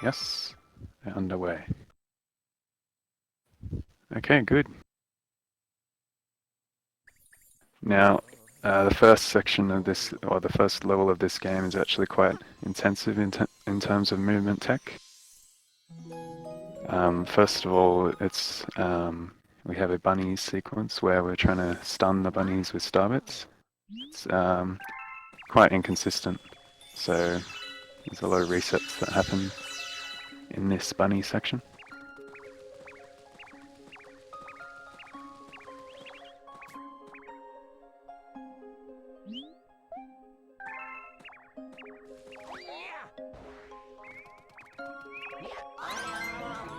Yes, they're underway. Okay, good. Now, the first section of this, or the first level of this game is actually quite intensive in terms of movement tech. First of all, it's we have a bunny sequence where we're trying to stun the bunnies with star bits. It's quite inconsistent, so there's a lot of resets that happen in this bunny section.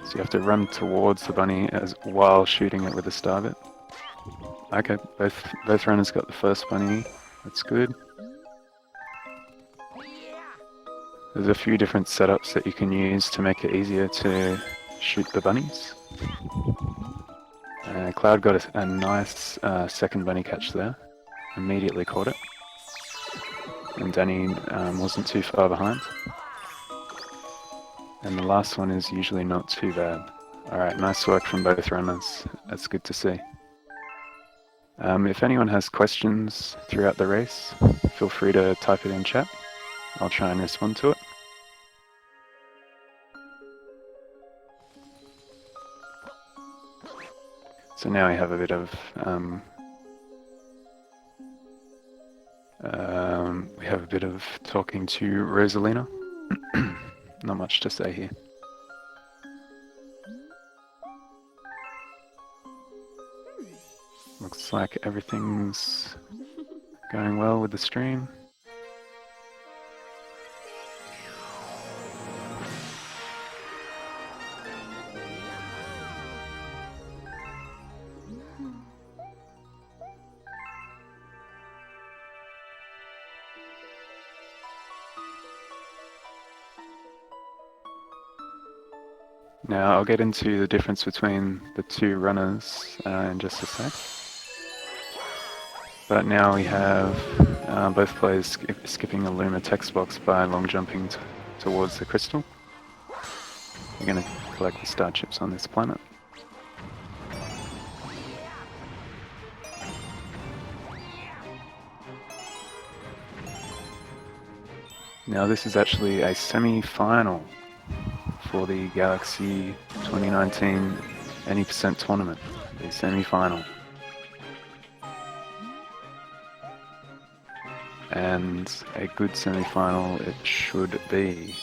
So you have to run towards the bunny while shooting it with a star bit. Okay, both runners got the first bunny. That's good. There's a few different setups that you can use to make it easier to shoot the bunnies. Cloud got a nice second bunny catch there. Immediately caught it. And Danny wasn't too far behind. And the last one is usually not too bad. Alright, nice work from both runners. That's good to see. If anyone has questions throughout the race, feel free to type it in chat. I'll try and respond to it. So now we have a bit of talking to Rosalina. Not much to say here. Looks like everything's going well with the stream. Now I'll get into the difference between the two runners in just a sec. But now we have both players skipping a Luma text box by long jumping towards the crystal. We're going to collect the star chips on this planet. Now this is actually a semi-final for the Galaxy 2019 Any% tournament, the semi-final. And a good semi-final it should be,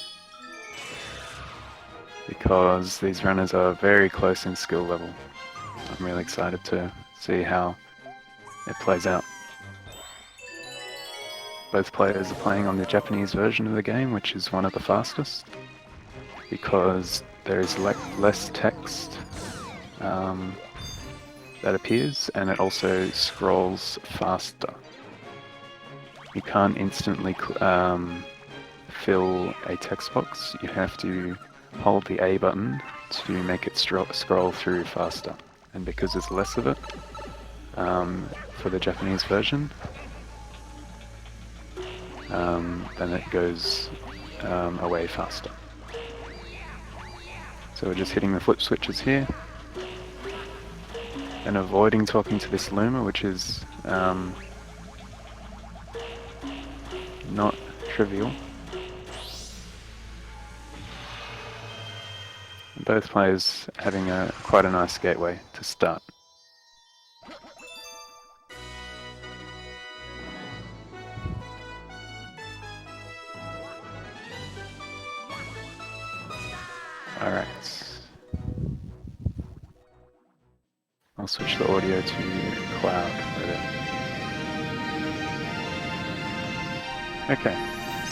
because these runners are very close in skill level. I'm really excited to see how it plays out. Both players are playing on the Japanese version of the game, which is one of the fastest, because there is less text that appears, and it also scrolls faster. You can't instantly fill a text box. You have to hold the A button to make it scroll through faster. And because there's less of it for the Japanese version, then it goes away faster. So we're just hitting the flip switches here and avoiding talking to this Luma, which is not trivial. Both players having quite a nice gateway to start. Alright. I'll switch the audio to Cloud for a bit. Okay,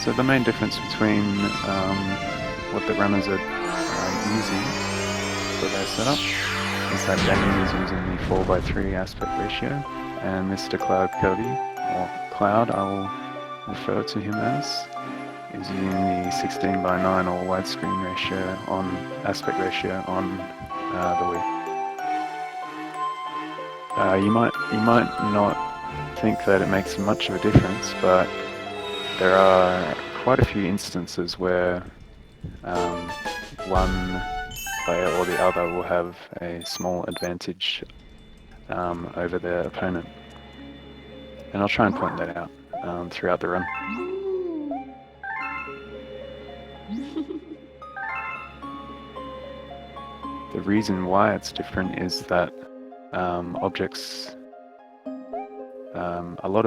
so the main difference between what the runners are using for their setup is that Danny is using the 4:3 aspect ratio, and Mr.CloudKirby, or Cloud I will refer to him as, is using the 16:9 or widescreen ratio aspect ratio on the Wii. You might not think that it makes much of a difference, but there are quite a few instances where one player or the other will have a small advantage over their opponent. And I'll try and point that out throughout the run. The reason why it's different is that objects, a lot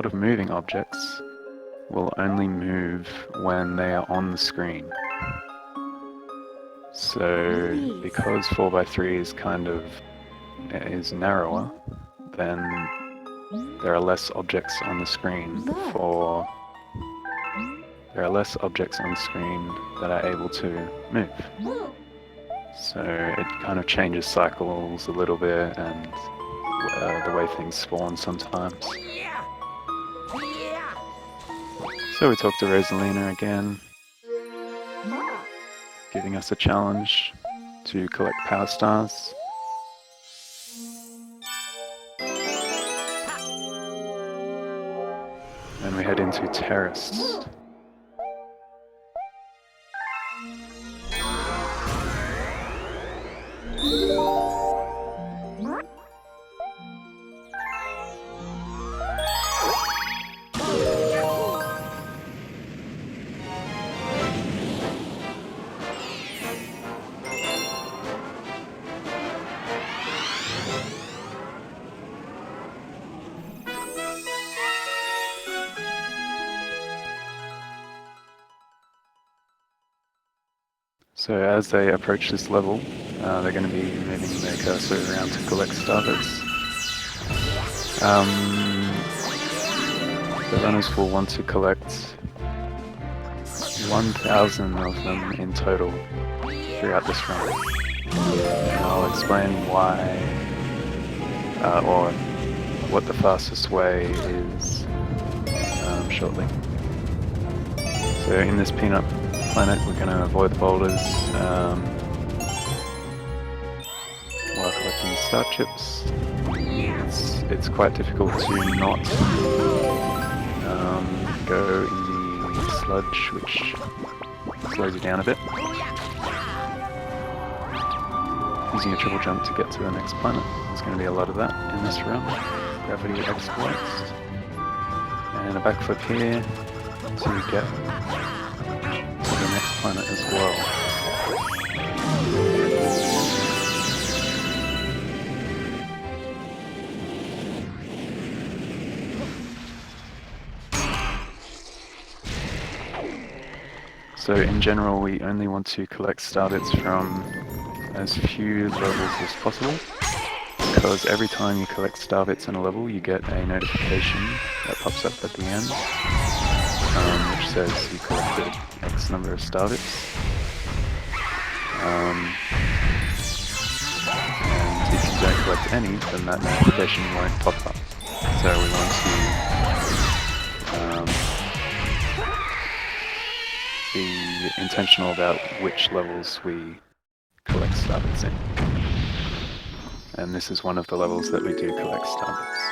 of moving objects will only move when they are on the screen. So because 4x3 is narrower, then there are less objects on the screen that are able to move. So it kind of changes cycles a little bit, and the way things spawn sometimes. So we talked to Resonator again, giving us a challenge to collect power stars. And we head into Terrace. So as they approach this level, they're going to be moving their cursor around to collect starbits. The runners will want to collect 1,000 of them in total throughout this run. And I'll explain why, or what the fastest way is shortly. So in this peanut planet, we're going to avoid the boulders while collecting star chips. It's quite difficult to not go in the sludge, which slows you down a bit. Using a triple jump to get to the next planet. There's going to be a lot of that in this run. Gravity exploits. And a backflip here to get to the next planet as well. So in general, we only want to collect starbits from as few levels as possible, because every time you collect starbits in a level, you get a notification that pops up at the end, which says you collected X number of starbits. And if you don't collect any, then that notification won't pop up. So we want to be intentional about which levels we collect starbits in. And this is one of the levels that we do collect starbits.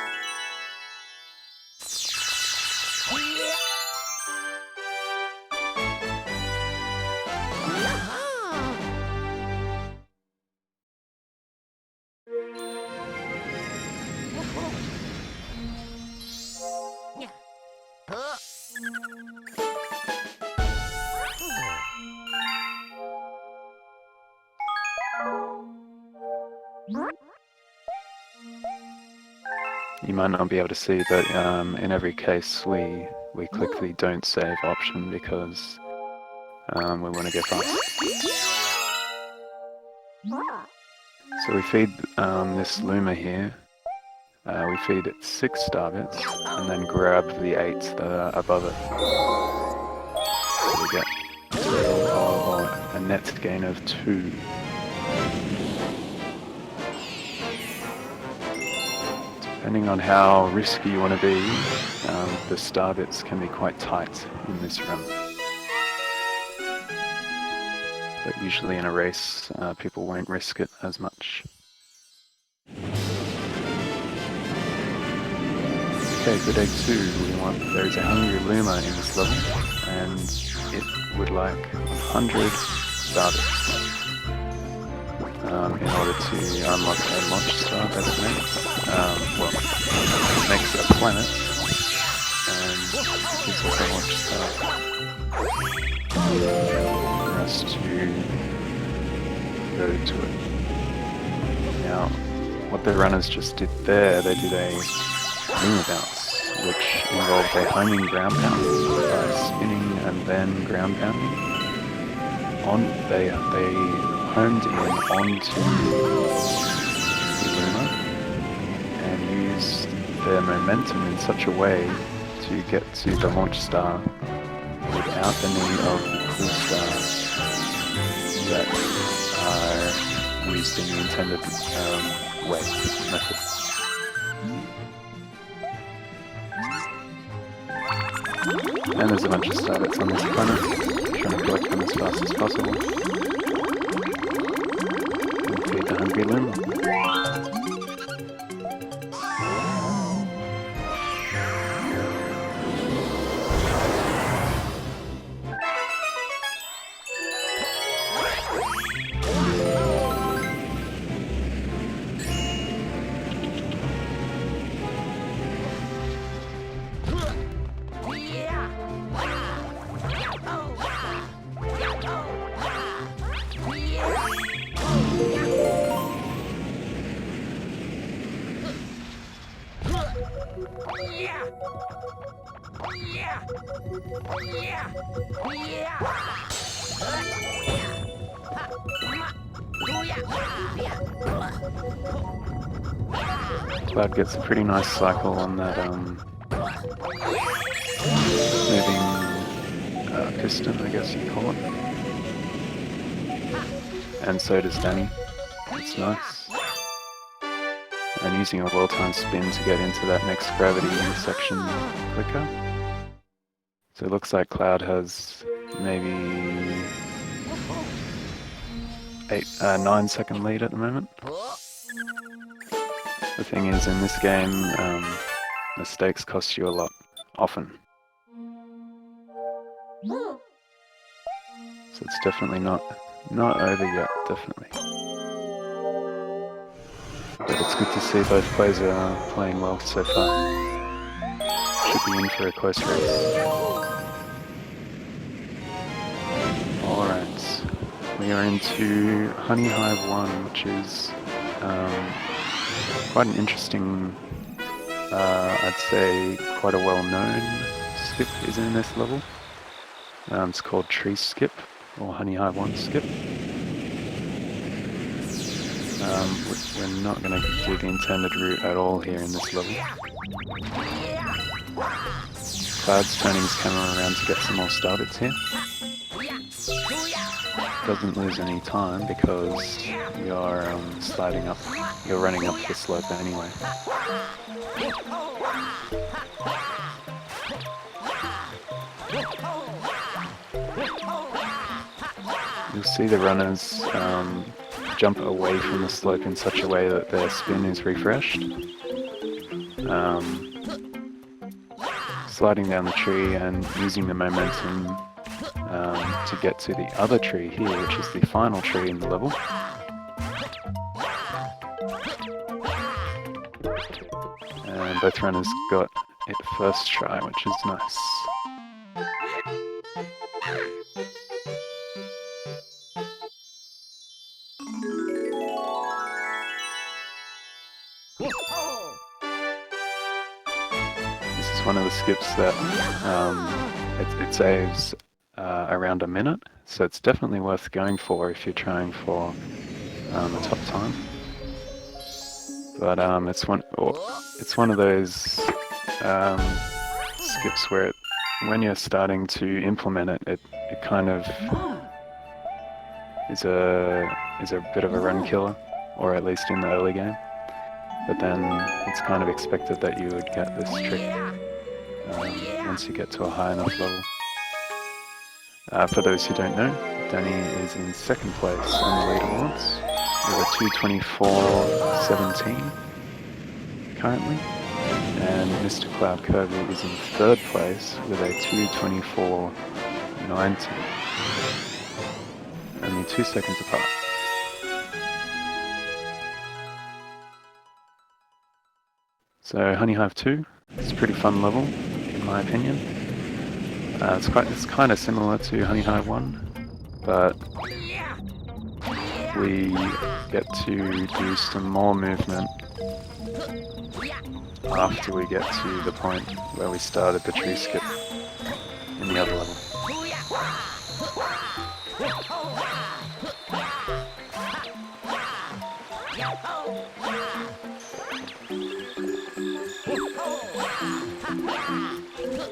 You might not be able to see, but in every case we click the don't save option because we want to go fast. So we feed this Luma here, we feed it 6 starbits and then grab the 8 that are above it. So we get a total of a net gain of 2. Depending on how risky you want to be, the starbits can be quite tight in this run. But usually in a race, people won't risk it as much. Okay, for day 2, there's a hungry Luma in this level, and need like 100 starters in order to unlock a launch star that it makes. Well, it makes a planet and gives us a launch star for us to go to it. Now, what the runners just did there, they did a moon bounce, which involved a homing ground pound by spinning and then ground pounding. They homed in onto the Luma and used their momentum in such a way to get to the launch star without the need of the cool stars that are used in the intended way method. And there's a bunch of starbits on this planet, trying to collect them as fast as possible. And feed the hungry Luma. Cloud gets a pretty nice cycle on that moving piston, I guess you'd call it. And so does Danny. It's nice. And using a well-timed spin to get into that next gravity intersection quicker. So it looks like Cloud has maybe 9-second lead at the moment. The thing is, in this game, mistakes cost you a lot, often. So it's definitely not over yet, definitely. But it's good to see both players are playing well so far. Should be in for a close race. Alright, we are into Honey Hive 1, which is quite an interesting, I'd say quite a well-known skip is in this level. It's called Tree Skip, or Honey Hive 1 Skip. We're not going to do the intended route at all here in this level. Cloud's turning his camera around to get some more starbits here. Doesn't lose any time because you're sliding up, you're running up the slope anyway. You'll see the runners jump away from the slope in such a way that their spin is refreshed. Sliding down the tree and using the momentum to get to the other tree here, which is the final tree in the level. And both runners got it first try, which is nice. This is one of the skips that it saves around a minute, so it's definitely worth going for if you're trying for a top time. But it's one of those skips where when you're starting to implement it, it kind of is a bit of a run killer, or at least in the early game. But then it's kind of expected that you would get this trick once you get to a high enough level. For those who don't know, Danny is in second place on the leaderboards with a 2:24.17 currently, and Mr.CloudKirby is in third place with a 2:24.09. 90. Only 2 seconds apart. So Honey Hive 2, it's a pretty fun level, in my opinion. It's kind of similar to Honey Hive 1, but we get to do some more movement after we get to the point where we started the tree skip in the other level.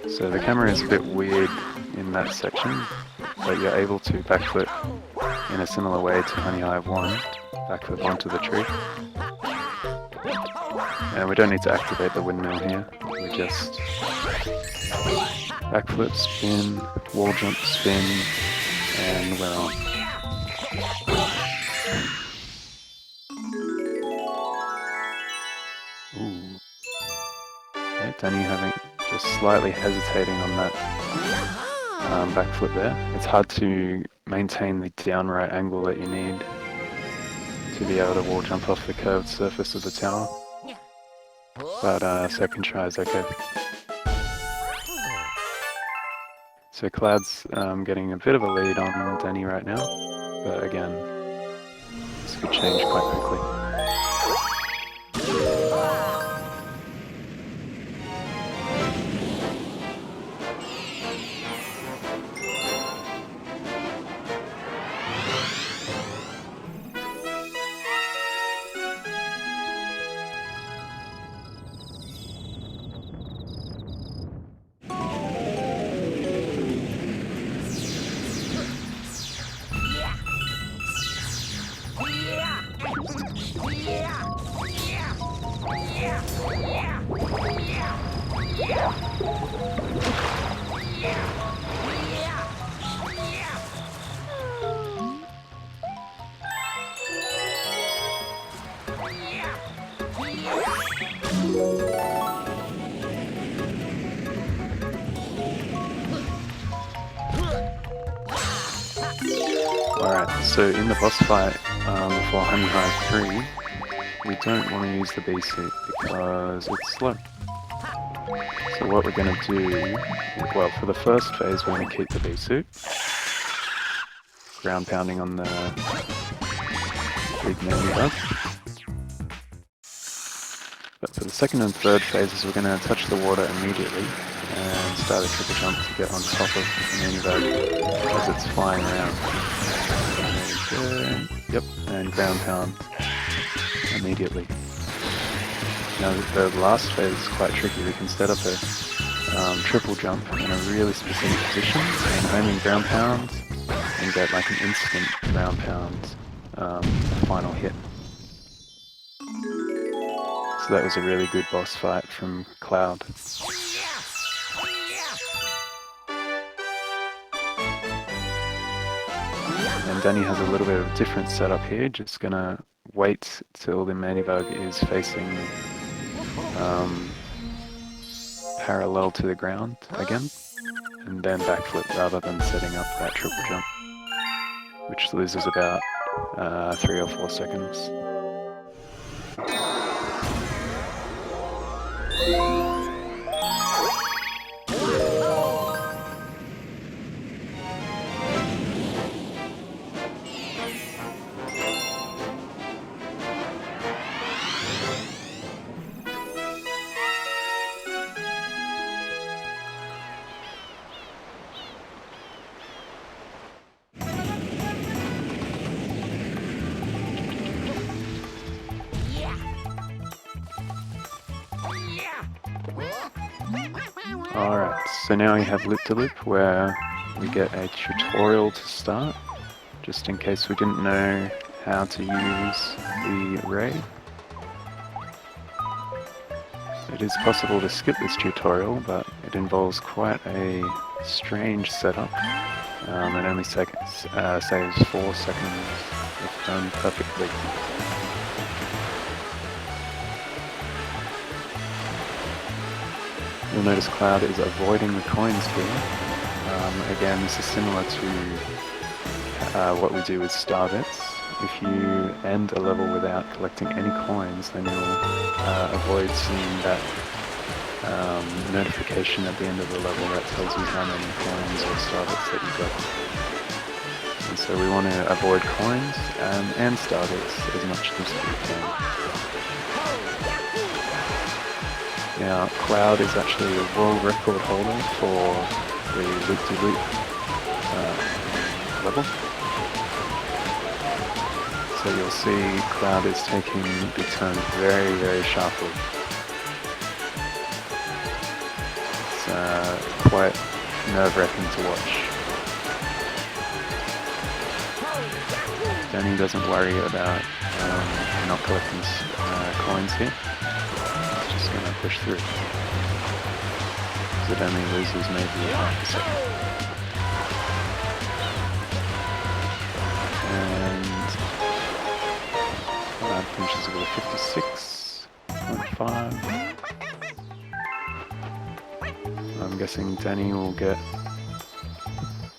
So the camera is a bit weird in that section, but you're able to backflip in a similar way to Honey Hive 1, backflip onto the tree. And we don't need to activate the windmill here, we just backflip, spin, wall jump, spin, and we're on. Ooh. Okay, Danny just slightly hesitating on that backflip there. It's hard to maintain the downright angle that you need to be able to wall jump off the curved surface of the tower. But second try is okay. So Cloud's getting a bit of a lead on Danny right now, but again, this could change quite quickly. Alright, so in the boss fight for Honey Hive 3, we don't want to use the bee suit because it's slow. So what we're going to do, well, for the first phase we're going to keep the bee suit, ground pounding on the big melee bug. But for the second and third phases we're going to touch the water immediately and start a triple jump to get on top of the melee bug as it's flying around. Yep, and ground pound immediately. Now the last phase is quite tricky. We can set up a triple jump in a really specific position and homing ground pound and get like an instant ground pound final hit. So that was a really good boss fight from Cloud. And Danny has a little bit of a different setup here, just gonna wait till the Manibug is facing parallel to the ground again, and then backflip rather than setting up that triple jump, which loses about 3 or 4 seconds. Alright, so now we have Loop-to-Loop where we get a tutorial to start, just in case we didn't know how to use the ray. It is possible to skip this tutorial, but it involves quite a strange setup. It only saves 4 seconds if done perfectly. You'll notice Cloud is avoiding the coins here, Again, this is similar to what we do with star bits. If you end a level without collecting any coins, then you'll avoid seeing that notification at the end of the level that tells you how many coins or star bits that you got. And so we want to avoid coins and star bits as much as we can. Now, Cloud is actually a world record holder for the loop-to-loop level. So you'll see Cloud is taking the turn very, very sharply. It's quite nerve-wracking to watch. Danny doesn't worry about not collecting coins here. He's just going to push through. So Danny loses maybe half a second. And Cloud finishes with a 56.5. I'm guessing Danny will get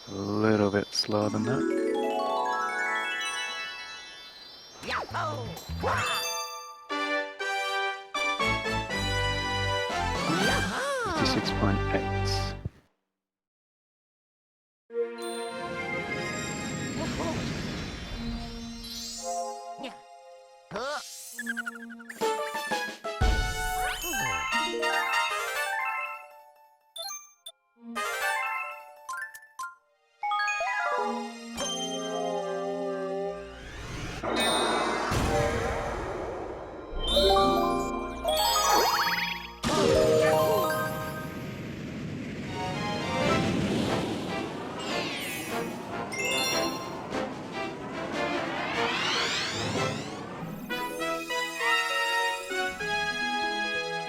a little bit slower than that. 56.8.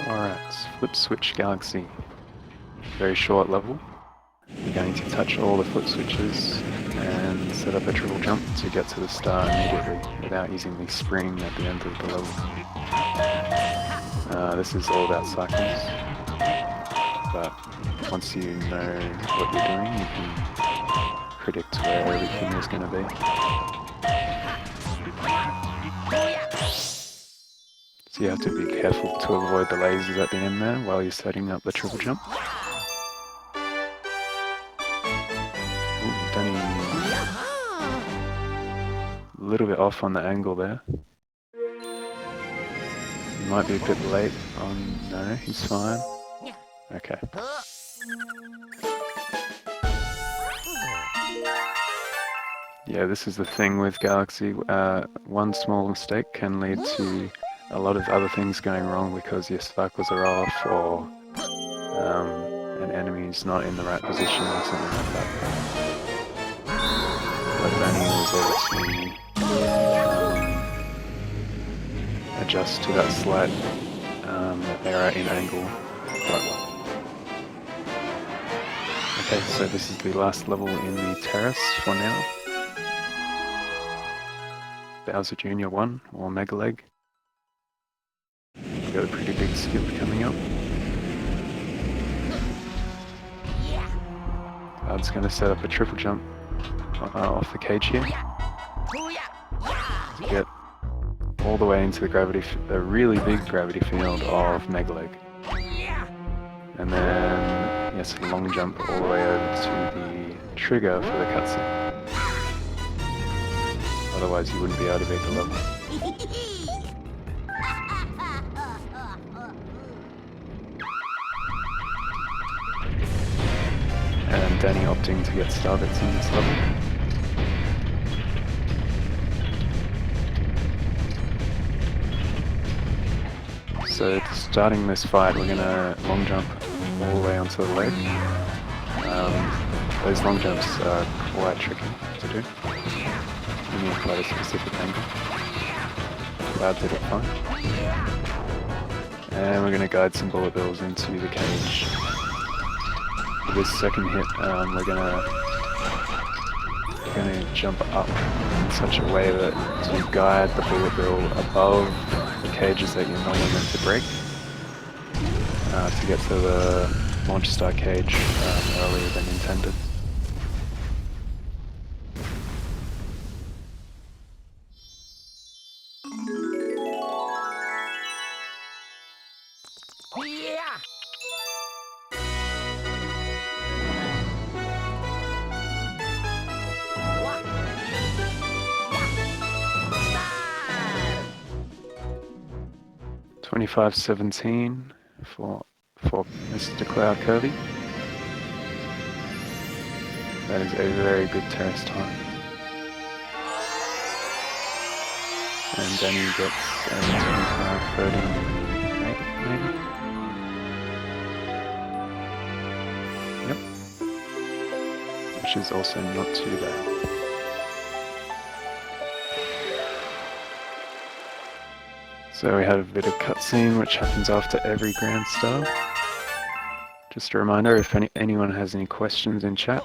Alright, Flip Switch Galaxy. Very short level. You're going to touch all the flip switches and set up a triple jump to get to the star immediately without using the spring at the end of the level. This is all about cycles, but once you know what you're doing, you can predict where everything is going to be. So you have to be careful to avoid the lasers at the end there while you're setting up the triple jump. Ooh, Danny, a little bit off on the angle there. He might be a bit late on... No, he's fine. Okay. Yeah, this is the thing with Galaxy. One small mistake can lead to a lot of other things going wrong because your cycles are off or an enemy's not in the right position or something like that. But Danny was able to adjust to that slight error in angle quite well. Okay, so this is the last level in the Terrace for now. Bowser Jr. 1 or Mega Leg. We've got a pretty big skip coming up. Cloud's going to set up a triple jump off the cage here to get all the way into the really big gravity field of Mega Leg. And then, yes, a long jump all the way over to the trigger for the cutscene. Otherwise you wouldn't be able to beat the level. And Danny opting to get starbits in this level. So starting this fight, we're gonna long jump all the way onto the leg. Those long jumps are quite tricky to do. You need quite a specific angle. Cloud did it fine. And we're gonna guide some bullet bills into the cage. For this second hit, we're gonna jump up in such a way that to guide the bullet bill above the cages that you're normally meant to break to get to the launch star cage earlier than intended. 25:17 for Mr.CloudKirby. That is a very good Terrace time. And Danny gets a 25:38 maybe? Yep. Which is also not too bad. So we had a bit of cutscene which happens after every Grand Star. Just a reminder, if anyone has any questions in chat,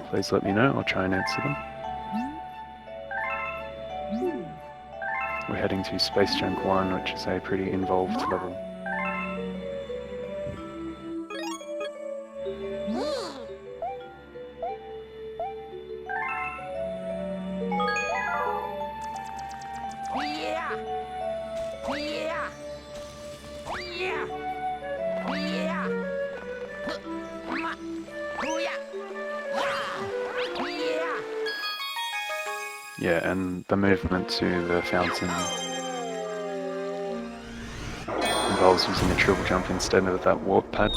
please let me know, I'll try and answer them. We're heading to Space Junk 1, which is a pretty involved level. Yeah, and the movement to the fountain involves using a triple jump instead of that warp pad.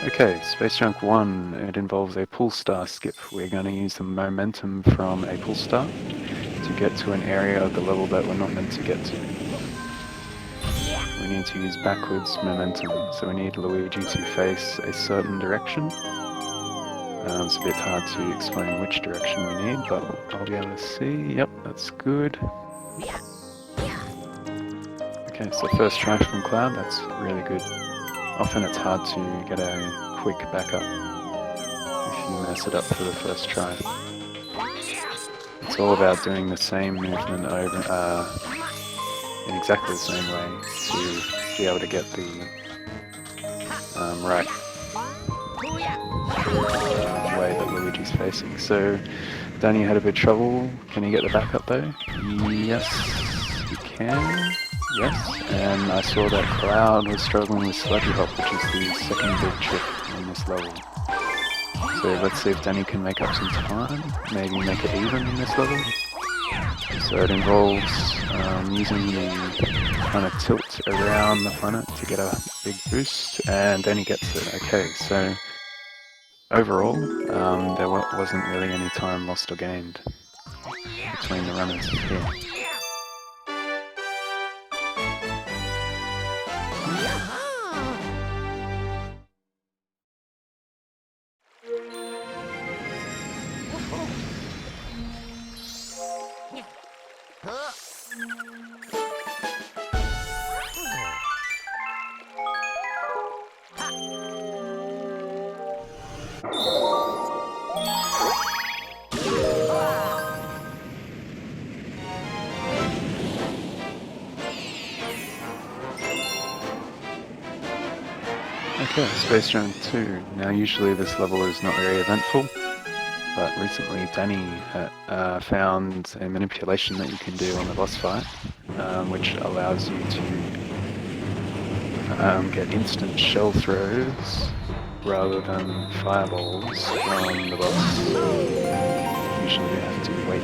Okay, Space Junk 1, it involves a pull star skip. We're going to use the momentum from a pull star to get to an area of the level that we're not meant to get to. We need to use backwards momentum, so we need Luigi to face a certain direction. It's a bit hard to explain which direction we need, but I'll be able to see. Yep, that's good. Okay, so first try from Cloud, that's really good. Often it's hard to get a quick backup if you mess it up for the first try. It's all about doing the same movement over in exactly the same way to be able to get the right way that Luigi's facing. So Danny had a bit of trouble. Can he get the backup though? Yes, he can. Yes, and I saw that Cloud was struggling with Sludgy Hop, which is the second big trick in this level. So let's see if Danny can make up some time, maybe make it even in this level. So it involves using the kind of tilt around the funnel to get a big boost, and Danny gets it. Okay, so overall, there wasn't really any time lost or gained between the runners here. Okay, Space Junk 2. Now usually this level is not very eventful, but recently Danny found a manipulation that you can do on the boss fight, which allows you to get instant shell throws rather than fireballs from the boss. Usually you have to wait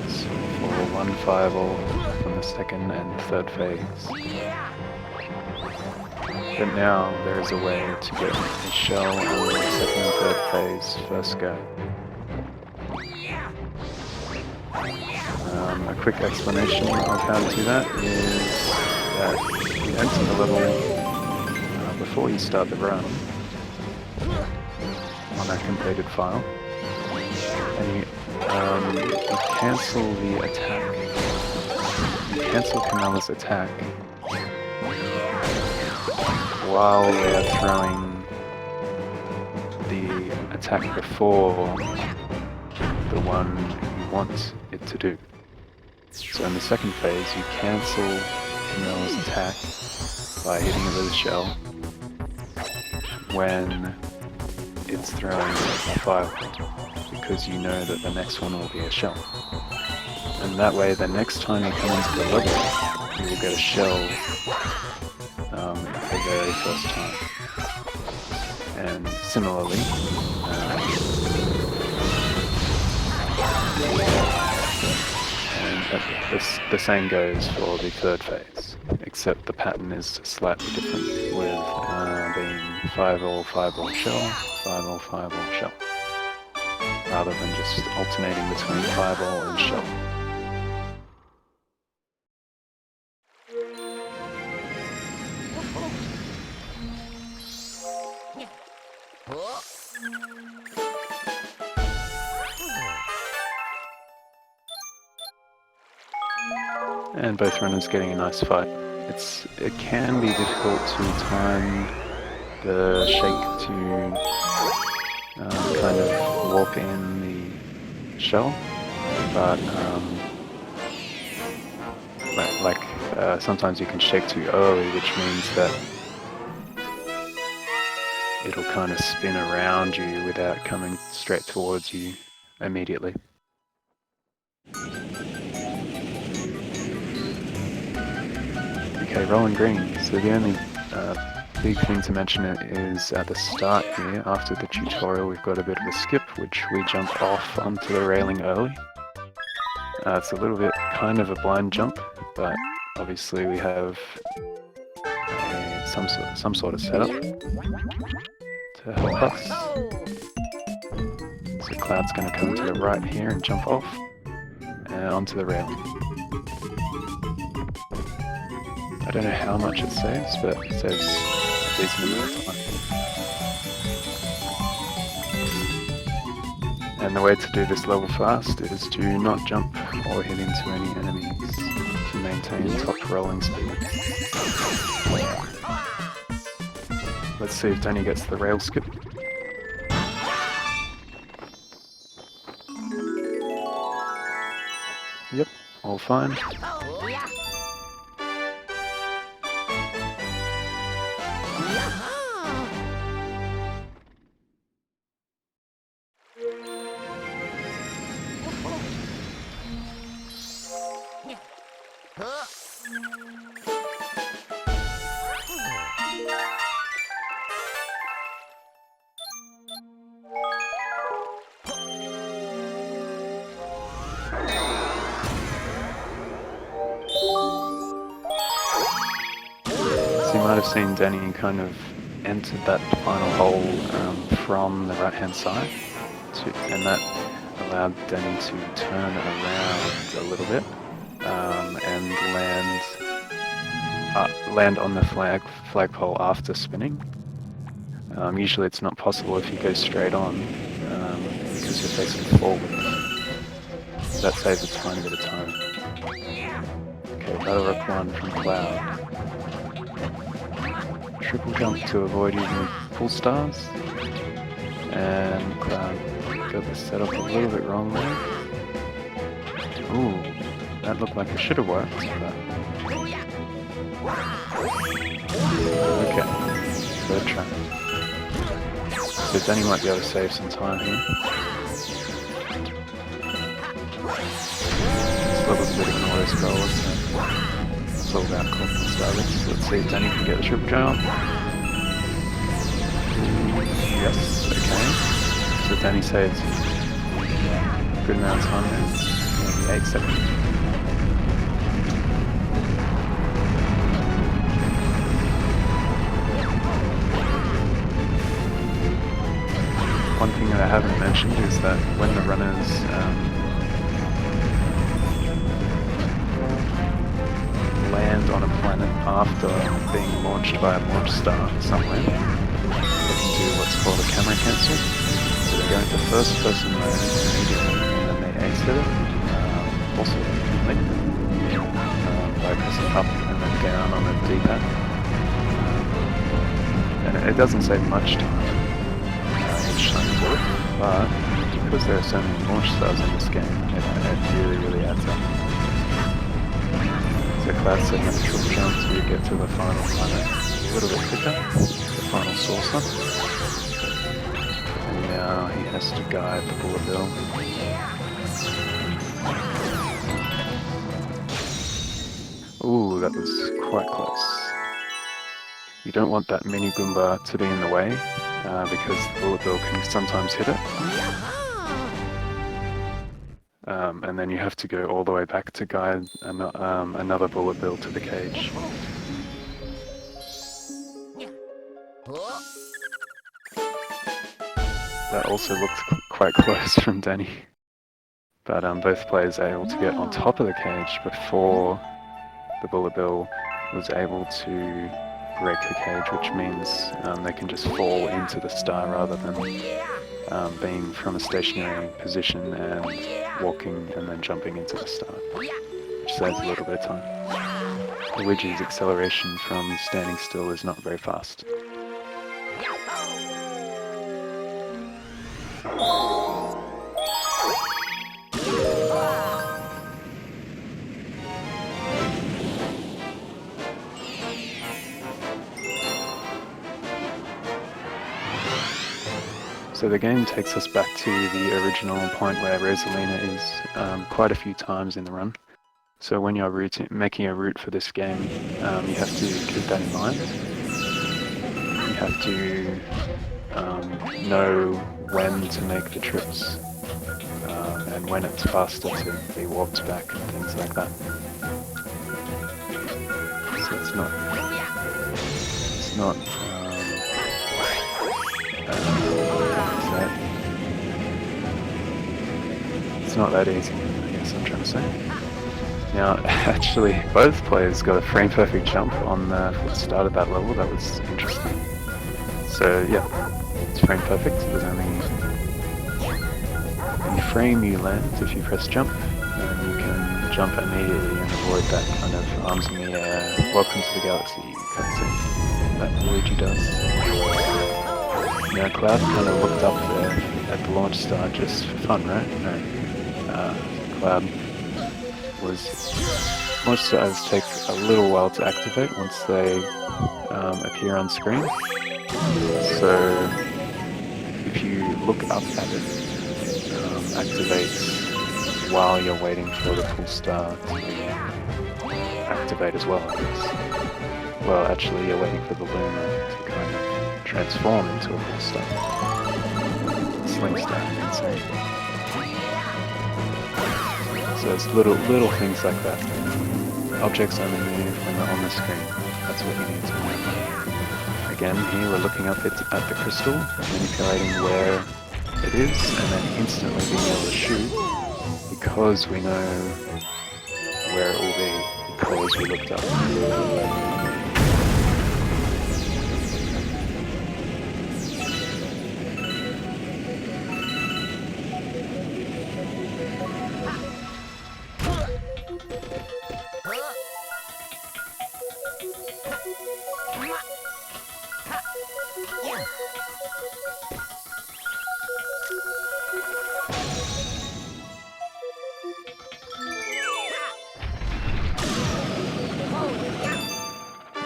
for one fireball from the second and third phase. But now there is a way to get a shell on the second and third phase first go. A quick explanation of how to do that is that you enter the level before you start the run on a completed file, and you cancel the attack. You cancel Camilla's attack while they are throwing the attack before the one you want it to do. So in the second phase, you cancel Camilla's attack by hitting it with a shell when it's throwing a fireball, because you know that the next one will be a shell. And that way, the next time you come into the level, you will get a shell the very first time. And similarly, the same goes for the third phase, except the pattern is slightly different, with being fireball, fireball, shell, fireball, fireball, shell, rather than just alternating between fireball and shell. And both runners getting a nice fight. It can be difficult to time the shake to kind of warp in the shell, but sometimes you can shake too early, which means that it'll kind of spin around you without coming straight towards you immediately. Okay, rolling green. So the only big thing to mention is at the start here, after the tutorial, we've got a bit of a skip, which we jump off onto the railing early. It's a little bit kind of a blind jump, but obviously we have some sort of setup to help us. So Cloud's going to come to the right here and jump off onto the railing. I don't know how much it saves, but it saves a decent amount of time. And the way to do this level fast is to not jump or hit into any enemies to maintain top rolling speed. Let's see if Danny gets the rail skip. Yep, all fine. So you might have seen Danny kind of entered that final hole from the right hand side, and that allowed Danny to turn around a little bit and land on the flagpole after spinning. Usually it's not possible if you go straight on because you're facing forward. So that saves a tiny bit of time. Okay, Battle Rock 1 from Cloud. Triple jump to avoid using pull stars. And Cloud got this set up a little bit wrong there. Ooh, that looked like it should have worked, but... Okay, third try. So Danny might be able to save some time here. This level's a bit of an auto-scroller, so it's all about collecting stars. So let's see if Danny can get the triple jump. Yes, okay. So Danny saves a good amount of time there. Maybe 8 seconds. One thing that I haven't mentioned is that when the runners land on a planet after being launched by a launch star somewhere, they can do what's called a camera cancel. So they go into first person mode immediately and then they exit it, also by pressing up and then down on the D-pad. And it doesn't save much time. But because there are so many launch stars in this game, it really adds up. So Cloud's setting up a triple jump to get to the final planet a little bit quicker, the final saucer. And now he has to guide the bullet bill. that was quite close. You don't want that mini Goomba to be in the way, because the bullet bill can sometimes hit it. And then you have to go all the way back to guide another bullet bill to the cage. That also looked quite close from Danny. But both players are able to get on top of the cage before the bullet bill was able to break the cage, which means they can just fall into the star rather than being from a stationary position and walking and then jumping into the star, which saves a little bit of time. Luigi's acceleration from standing still is not very fast. So the game takes us back to the original point where Resonator is quite a few times in the run. So when you're making a route for this game, you have to keep that in mind. You have to know when to make the trips and when it's faster to be walked back and things like that. So it's not that easy, I guess I'm trying to say. Now, actually, both players got a frame perfect jump on the start of that level. That was interesting. So yeah, it's frame perfect. There's only any frame you land if you press jump, and you can jump immediately and avoid that kind of arms in the air, welcome to the galaxy cutscene that Luigi does. Now, Cloud kind of looked up there at the launch star just for fun, right? No. Cloud launch stars take a little while to activate once they appear on screen. So if you look up at it, activates while you're waiting for the full star to activate as well, I guess. Well, actually, you're waiting for the Luna to kind of transform into a full star. Sling star, you can say. So it's little things like that. Objects only move when they're on the screen. That's what you need to remember. Again, here we're looking up at the crystal, manipulating where it is, and then instantly being able to shoot because we know where it will be, because we looked up.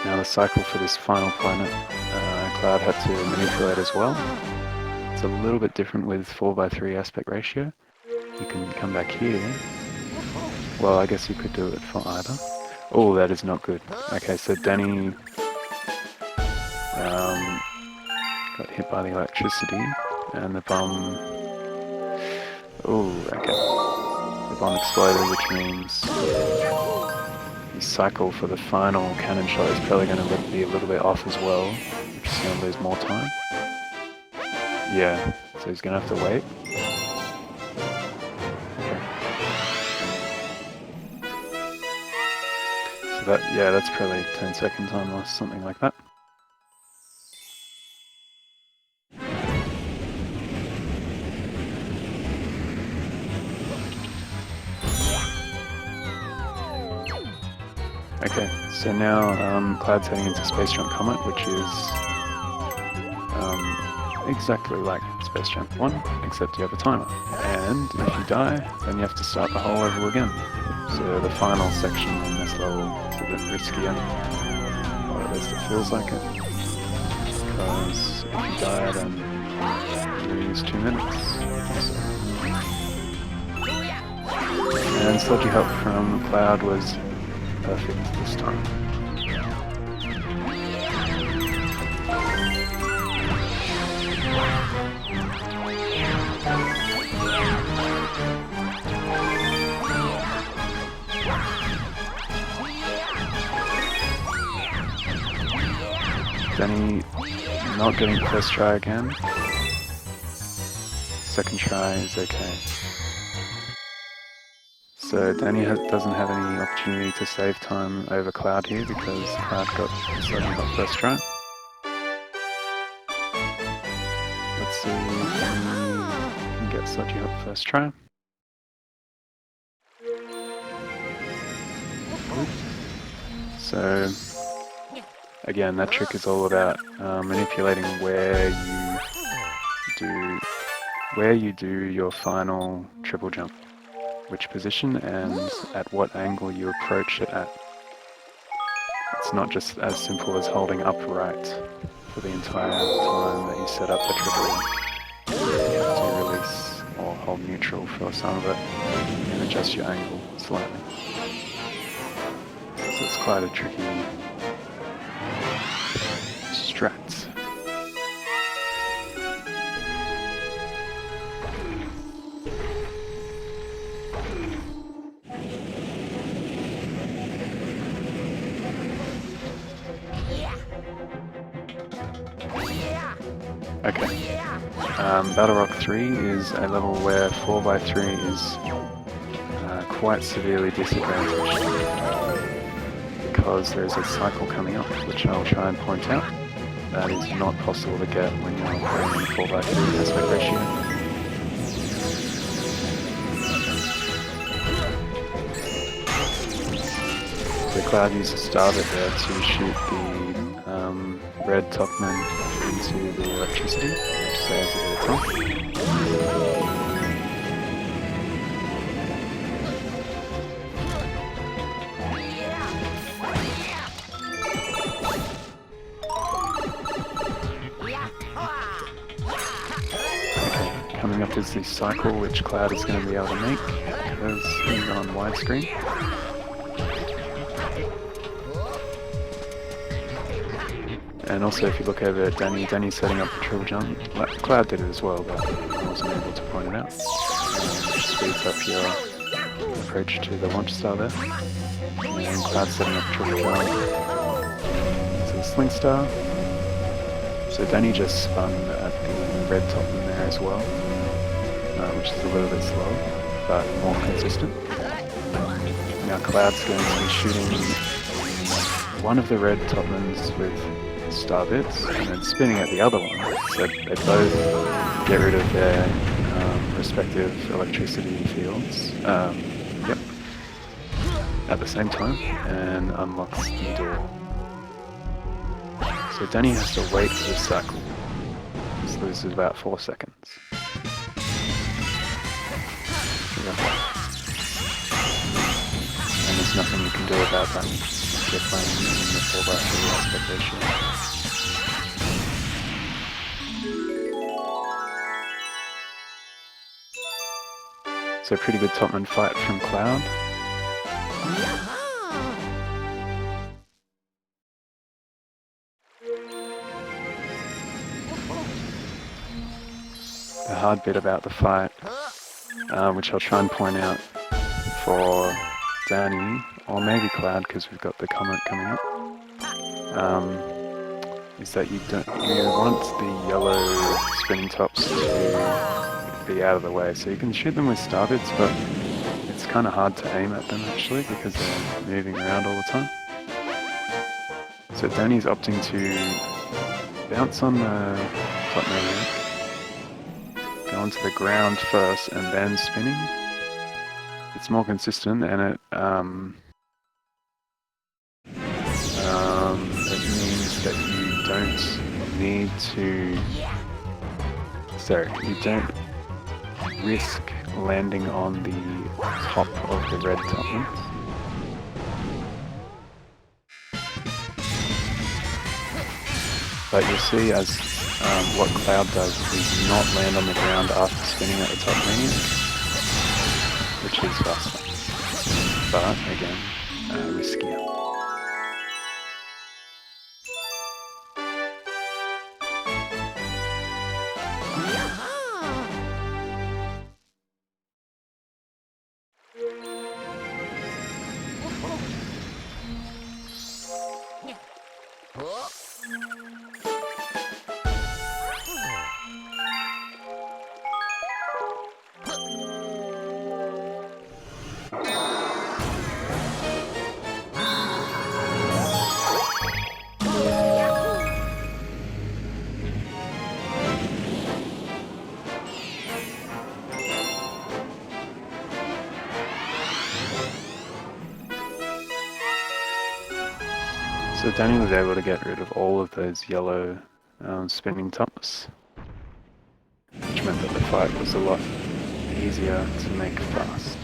Now the cycle for this final planet, Cloud had to manipulate as well. It's a little bit different with 4:3 aspect ratio. You can come back here. Well, I guess you could do it for either. Oh, that is not good. Okay, so Danny got hit by the electricity, and the bomb... Oh, okay. The bomb exploded, which means the cycle for the final cannon shot is probably going to be a little bit off as well, which is going to lose more time. Yeah, so he's going to have to wait. Okay. So that's probably 10-second time loss, something like that. Okay, so now Cloud's heading into Space Jump Comet, which is exactly like Space Jump 1, except you have a timer. And if you die, then you have to start the whole level again. So the final section in this level is a bit riskier, or at least it feels like it. Because if you die, then you lose 2 minutes. And sludgy help from Cloud was perfect this time. Danny not getting first try again. Second try is okay. So Danny doesn't have any opportunity to save time over Cloud here because Cloud got Sludgy Hop first try. Let's see if Danny can get Sludgy Hop first try. So again, that trick is all about manipulating where you do your final triple jump, which position and at what angle you approach it at. It's not just as simple as holding upright for the entire time that you set up the triple. You have to release or hold neutral for some of it and adjust your angle slightly. So it's quite a tricky strat. Okay. Battle Rock 3 is a level where 4x3 is quite severely disadvantaged because there's a cycle coming up, which I'll try and point out. That is not possible to get when you're playing in 4x3 aspect ratio. So Cloud uses Starbit there to shoot the red topman into the electricity, which saves a bit of time. Okay, coming up is the cycle which Cloud is going to be able to make because he's on widescreen. And also if you look over at Danny's setting up the triple jump. Cloud did it as well, but I wasn't able to point it out. Which speeds up your approach to the launch star there. And Cloud setting up the triple jump to the sling star. So Danny just spun at the red top in there as well, which is a little bit slow, but more consistent. Now Cloud's going to be shooting one of the red topmans with star bits and then spinning at the other one, so they both get rid of their respective electricity fields at the same time and unlocks the door. So Danny has to wait for this cycle, so this is about 4 seconds. And there's nothing you can do about that. You're playing in the 4x3 aspect ratio. So pretty good topman fight from Cloud. The hard bit about the fight, which I'll try and point out for Danny, or maybe Cloud because we've got the comment coming up, is that you want the yellow spinning tops to be out of the way. So you can shoot them with starbits, but it's kind of hard to aim at them actually because they're moving around all the time. So Danny's opting to bounce on the top maniac, go onto the ground first and then spinning. It's more consistent and it means that you don't need to, you don't risk landing on the top of the red topman. But you'll see as what Cloud does is not land on the ground after spinning at the top maniac, which is faster. But again, riskier. So Danny was able to get rid of all of those yellow spinning tops, which meant that the fight was a lot easier to make fast.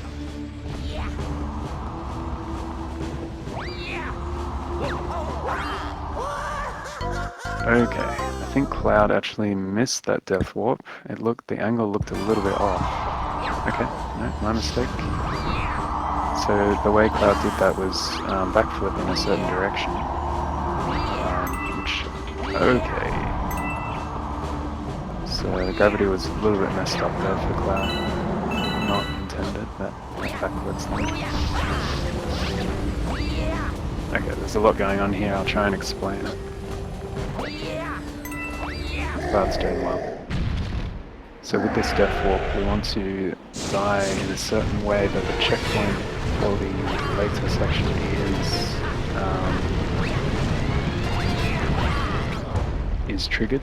Okay, I think Cloud actually missed that death warp. The angle looked a little bit off. Okay, no, my mistake. So the way Cloud did that was backflip in a certain direction. Okay. So gravity was a little bit messed up there for Cloud. Not intended, that backwards thing. Okay, there's a lot going on here, I'll try and explain it. Cloud's doing well. So with this death warp, we want to die in a certain way that the checkpoint for the later section is triggered.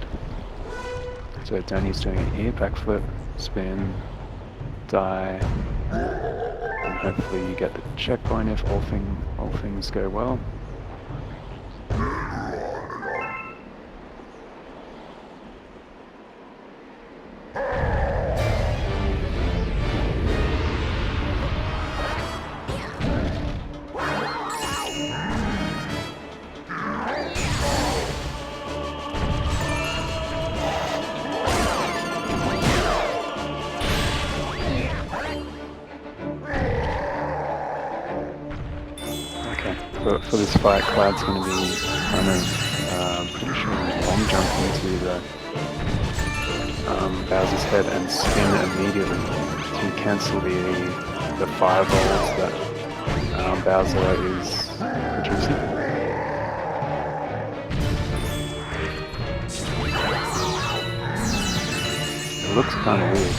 So Danny's doing it here, backflip, spin, die, and hopefully you get the checkpoint if all things go well. For this fight, Cloud's going to be kind of pretty sure long jump into the Bowser's head and spin immediately to cancel the fireballs that Bowser is producing. It looks kind of weird.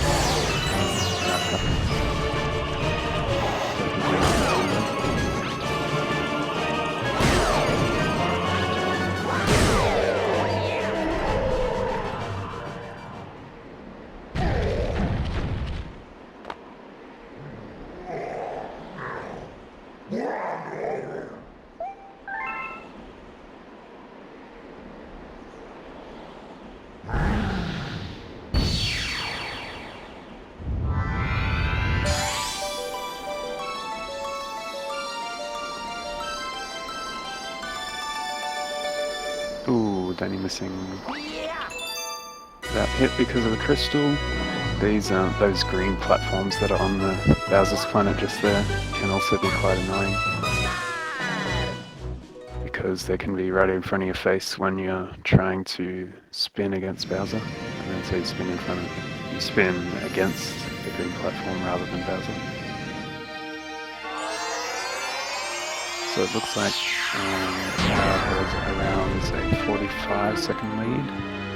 Ooh, Danny missing that hit because of the crystal. Those green platforms that are on the Bowser's planet just there can also be quite annoying, because they can be right in front of your face when you're trying to spin against Bowser, and then so you spin against the green platform rather than Bowser. So it looks like Cloud has around a 45-second lead,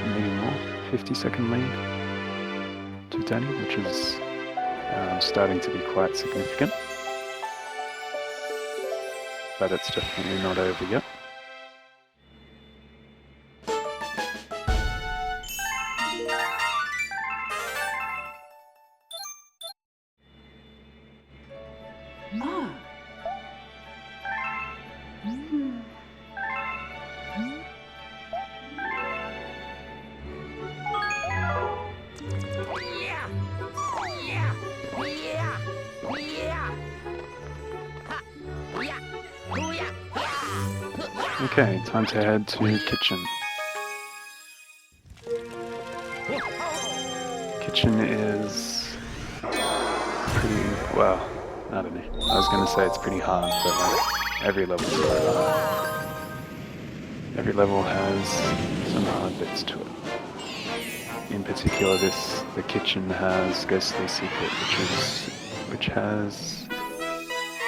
maybe more, 50-second lead to Danny, which is starting to be quite significant. But it's definitely not over yet. Okay, time to head to kitchen. Kitchen is pretty, well, I don't know. I was going to say it's pretty hard, but like, every level is quite hard. Every level has some hard bits to it. In particular, the kitchen has Ghostly Secret, which has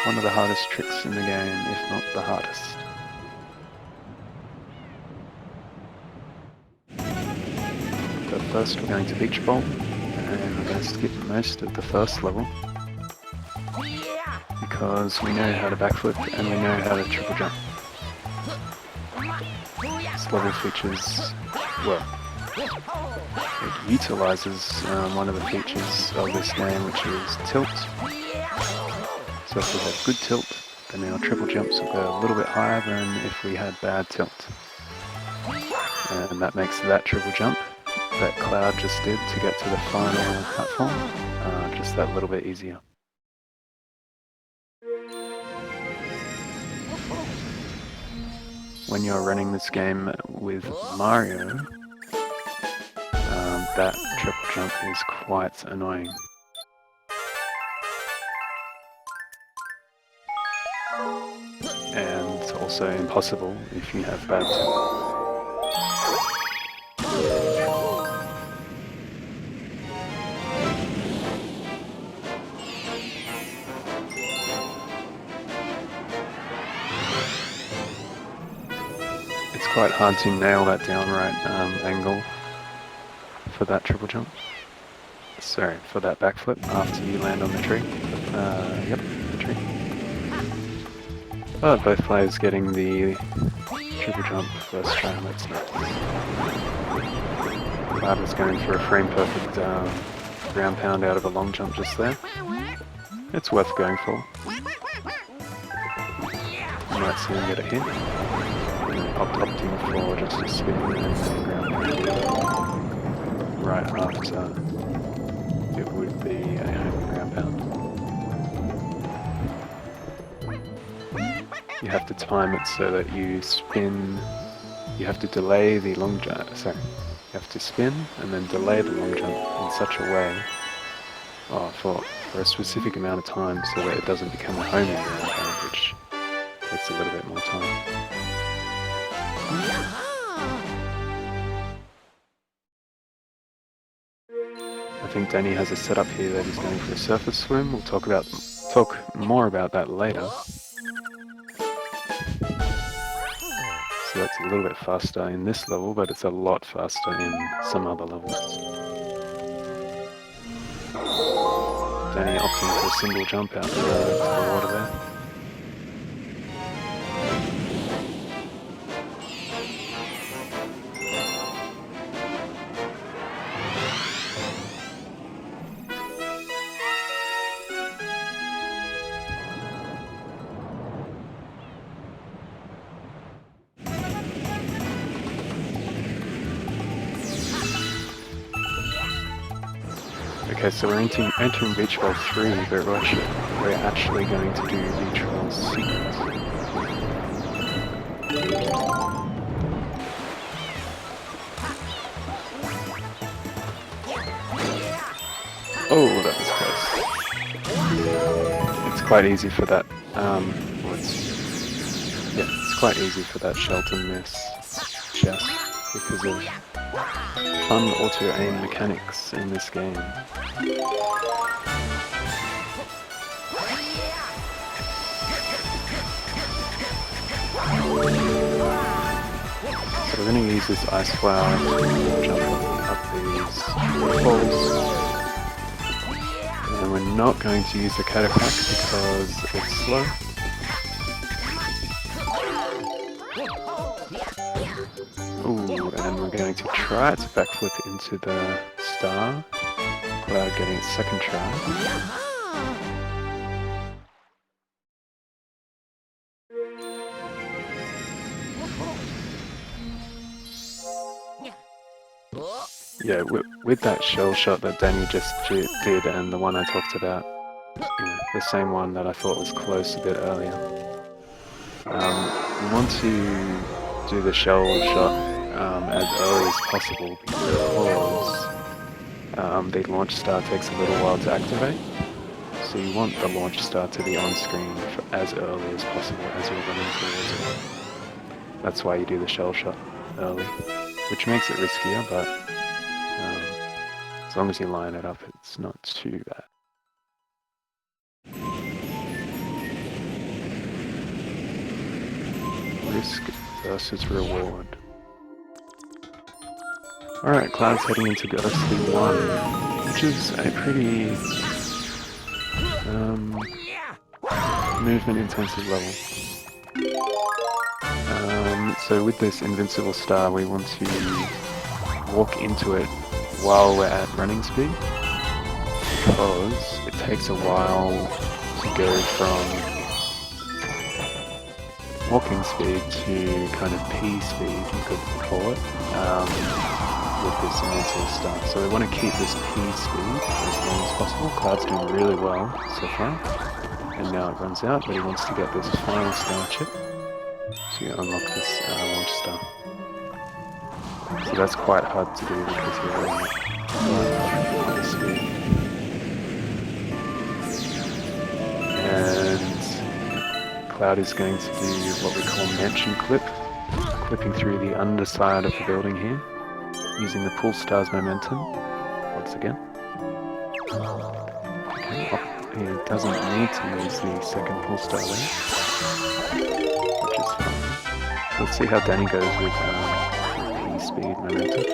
one of the hardest tricks in the game, if not the hardest. But first we're going to Beach Bowl, and we're going to skip most of the first level, because we know how to backflip and we know how to triple jump. This level features, well, it utilises one of the features of this game, which is tilt. So if we have good tilt, then our triple jumps will go a little bit higher than if we had bad tilt. And that makes that triple jump that Cloud just did to get to the final platform just that little bit easier. When you're running this game with Mario, that triple jump is quite annoying. And also impossible if you have bad tilt. It's quite hard to nail that downright angle for that triple jump. Sorry, for that backflip after you land on the tree. Yep, the tree. But both players getting the triple jump first try, let's not. Cloud was going for a frame perfect ground pound out of a long jump just there. It's worth going for. You might see him get a hit. Opting for just a spin and ground pound right after it would be a home ground pound. You have to time it so that you spin, you have to delay the long jump, sorry, you have to spin and then delay the long jump in such a way for a specific amount of time so that it doesn't become a homing ground pound, which takes a little bit more time. I think Danny has a setup here that he's going for a surface swim. We'll talk more about that later. So that's a little bit faster in this level, but it's a lot faster in some other levels. Danny opting for a single jump out to the water there. Okay, so we're entering Beach Bowl 3, but we're actually going to do Beach Bowl Secret. Oh, that was close. It's quite easy for that. It's quite easy for that shell to miss just because of fun auto-aim mechanics in this game. So we're going to use this ice flower to jump up these waterfalls. And we're not going to use the catapack because it's slow. Ooh, and we're going to try to backflip into the star without getting a second try. Yeah, with that shell shot that Danny just did and the one I talked about, the same one that I thought was close a bit earlier. We want to do the shell shot as early as possible because the launch star takes a little while to activate. So you want the launch star to be on screen for as early as possible as you're running towards it. That's why you do the shell shot early, which makes it riskier, but as long as you line it up, it's not too bad. Risk versus reward. Alright, Cloud's heading into Ghostly 1, which is a pretty movement intensive level. So with this invincible star, we want to walk into it while we're at running speed, because it takes a while to go from walking speed to kind of P speed, you could call it, with this invincible star. So we want to keep this P speed as long as possible. Cloud's doing really well so far, and now it runs out, but he wants to get this final star chip. So you unlock this launch star. So that's quite hard to do because you're running at the speed. And Cloud is going to do what we call mansion clip, clipping through the underside of the building here, using the pull star's momentum once again. Okay, he doesn't need to use the second pull star there, which is fun. Let's see how Danny goes with P-speed momentum.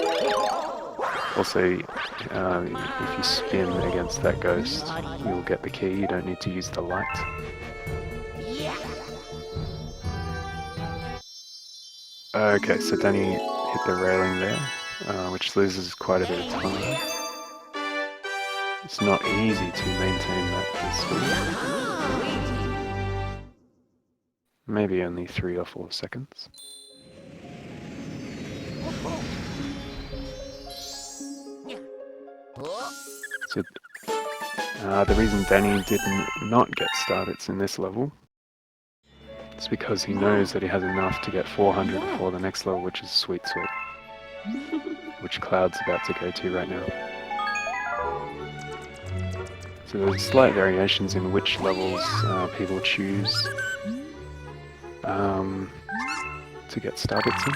Also, if you spin against that ghost, you'll get the key, you don't need to use the light. Okay, so Danny hit the railing there, which loses quite a bit of time. It's not easy to maintain that speed. Maybe only 3 or 4 seconds. So the reason Danny did not get started in this level is because he knows that he has enough to get 400 for the next level, which is Sweet Sweet, which Cloud's about to go to right now. So there's slight variations in which levels people choose to get started to.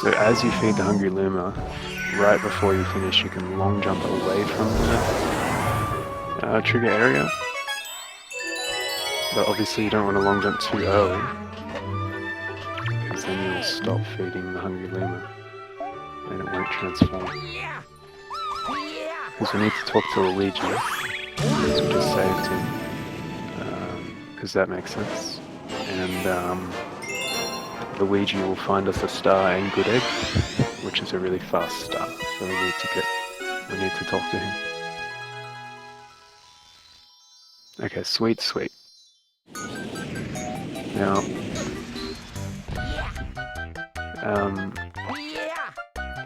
So as you feed the Hungry Luma, right before you finish, you can long jump away from the trigger area. But obviously you don't want to long jump too early, because then you'll stop feeding the Hungry Luma and it won't transform. Because we need to talk to Luigi, because we just saved him, because that makes sense. And Luigi will find us a star and good egg, which is a really fast star. So we need to talk to him. Okay, Sweet Sweet. Now,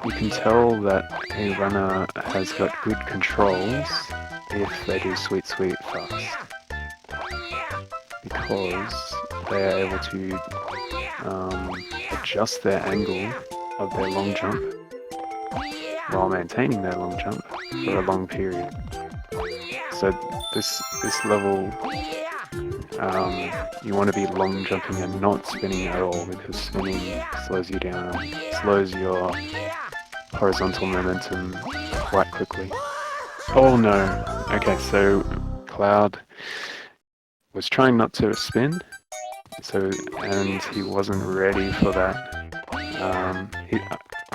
you can tell that a runner has got good controls if they do Sweet Sweet fast, because they are able to adjust their angle of their long jump while maintaining their long jump for a long period. So this level, you want to be long jumping and not spinning at all, because spinning slows you down, slows your horizontal momentum quite quickly. Oh no! Okay, so Cloud was trying not to spin, and he wasn't ready for that.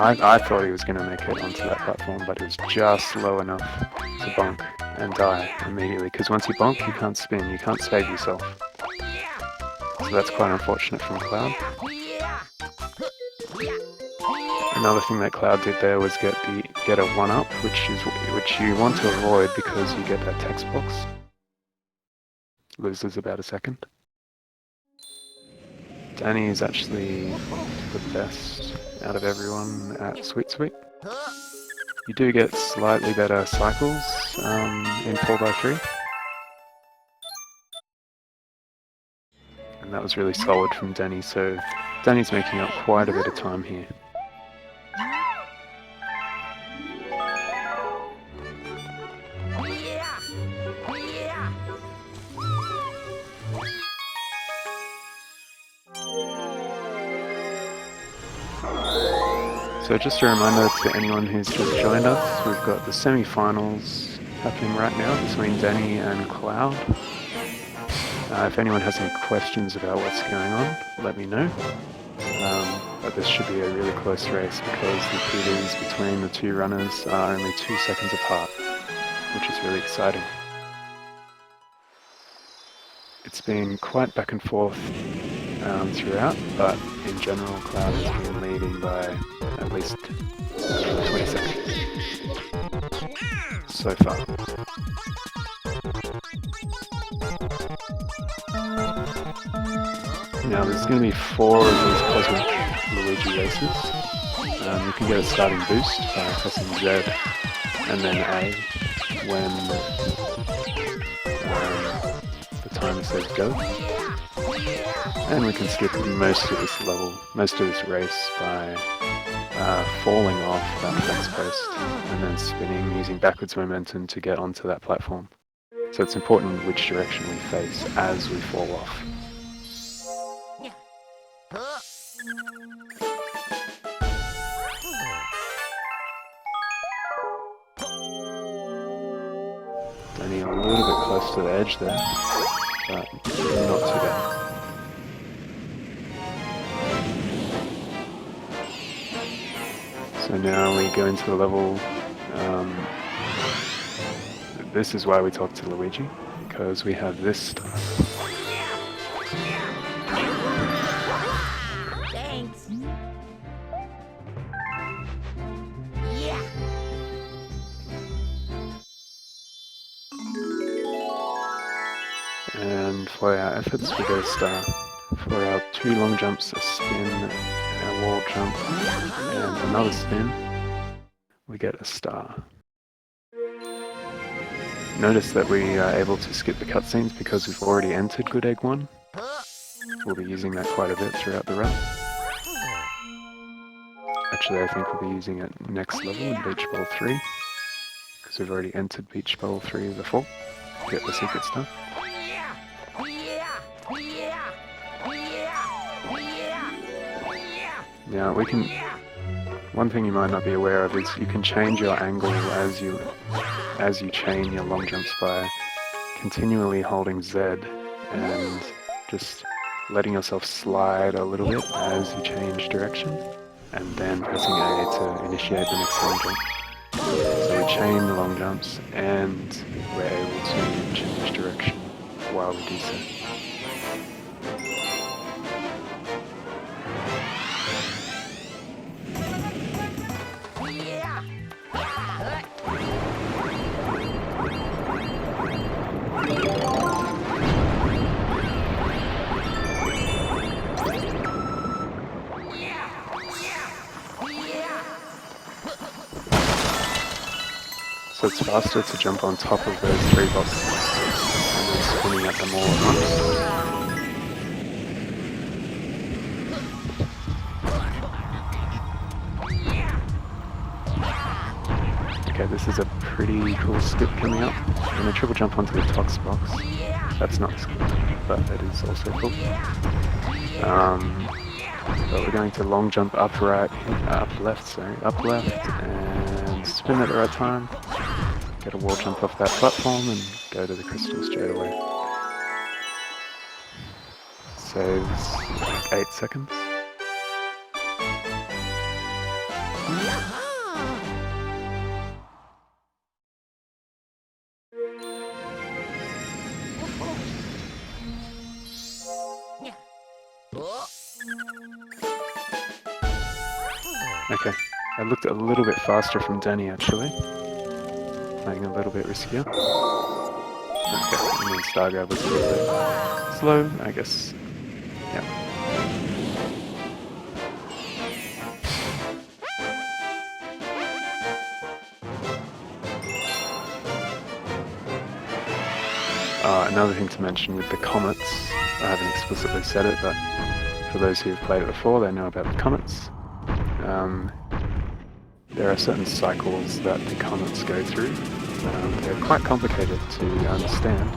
I thought he was going to make it onto that platform, but it was just low enough to bonk and die immediately, because once you bonk, you can't spin, you can't save yourself. So that's quite unfortunate from Cloud. Another thing that Cloud did there was get a 1-up, which you want to avoid because you get that text box. Loses about a second. Danny is actually the best out of everyone at Sweet Sweet. You do get slightly better cycles in 4x3. And that was really solid from Danny, so Danny's making up quite a bit of time here. So just a reminder to anyone who's just joined us, we've got the semi-finals happening right now between Danny and Cloud. If anyone has any questions about what's going on, let me know. But this should be a really close race because the PDs between the two runners are only 2 seconds apart, which is really exciting. It's been quite back and forth throughout, but in general Cloud has been leading by at least 20 seconds so far. Now there's going to be 4 of these cosmic Luigi races. You can get a starting boost by pressing Z and then A when the timer says go. And we can skip most of this level, most of this race by falling off that fence post and then spinning using backwards momentum to get onto that platform. So it's important which direction we face as we fall off. Only a little bit close to the edge there, but not too bad. So now we go into the level, this is why we talk to Luigi, because we have this star. Thanks. And for our efforts we get a star. For our 2 long jumps, a spin, a wall jump, and another spin, we get a star. Notice that we are able to skip the cutscenes because we've already entered Good Egg 1. We'll be using that quite a bit throughout the run. Actually, I think we'll be using it next level in Beach Bowl 3, because we've already entered Beach Bowl 3 before to get the secret star. Now we can, one thing you might not be aware of is you can change your angle as you chain your long jumps by continually holding Z and just letting yourself slide a little bit as you change direction, and then pressing A to initiate the next long jump. So we chain the long jumps and we're able to change direction while we do so. So it's faster to jump on top of those 3 boxes and then spinning at them all at once. Okay, this is a pretty cool skip coming up. I'm going to triple jump onto the Tox box. That's not a skip, but that is also cool. But we're going to long jump up left, and spin at the right time. Get a wall jump off that platform and go to the crystal straight away. Saves like 8 seconds. Okay, I looked a little bit faster from Danny actually. Playing a little bit riskier. Okay, and then Star Grab was a little bit slow, I guess. Yeah. Another thing to mention with the comets, I haven't explicitly said it, but for those who've played it before, they know about the comets. There are certain cycles that the comets go through. They're quite complicated to understand,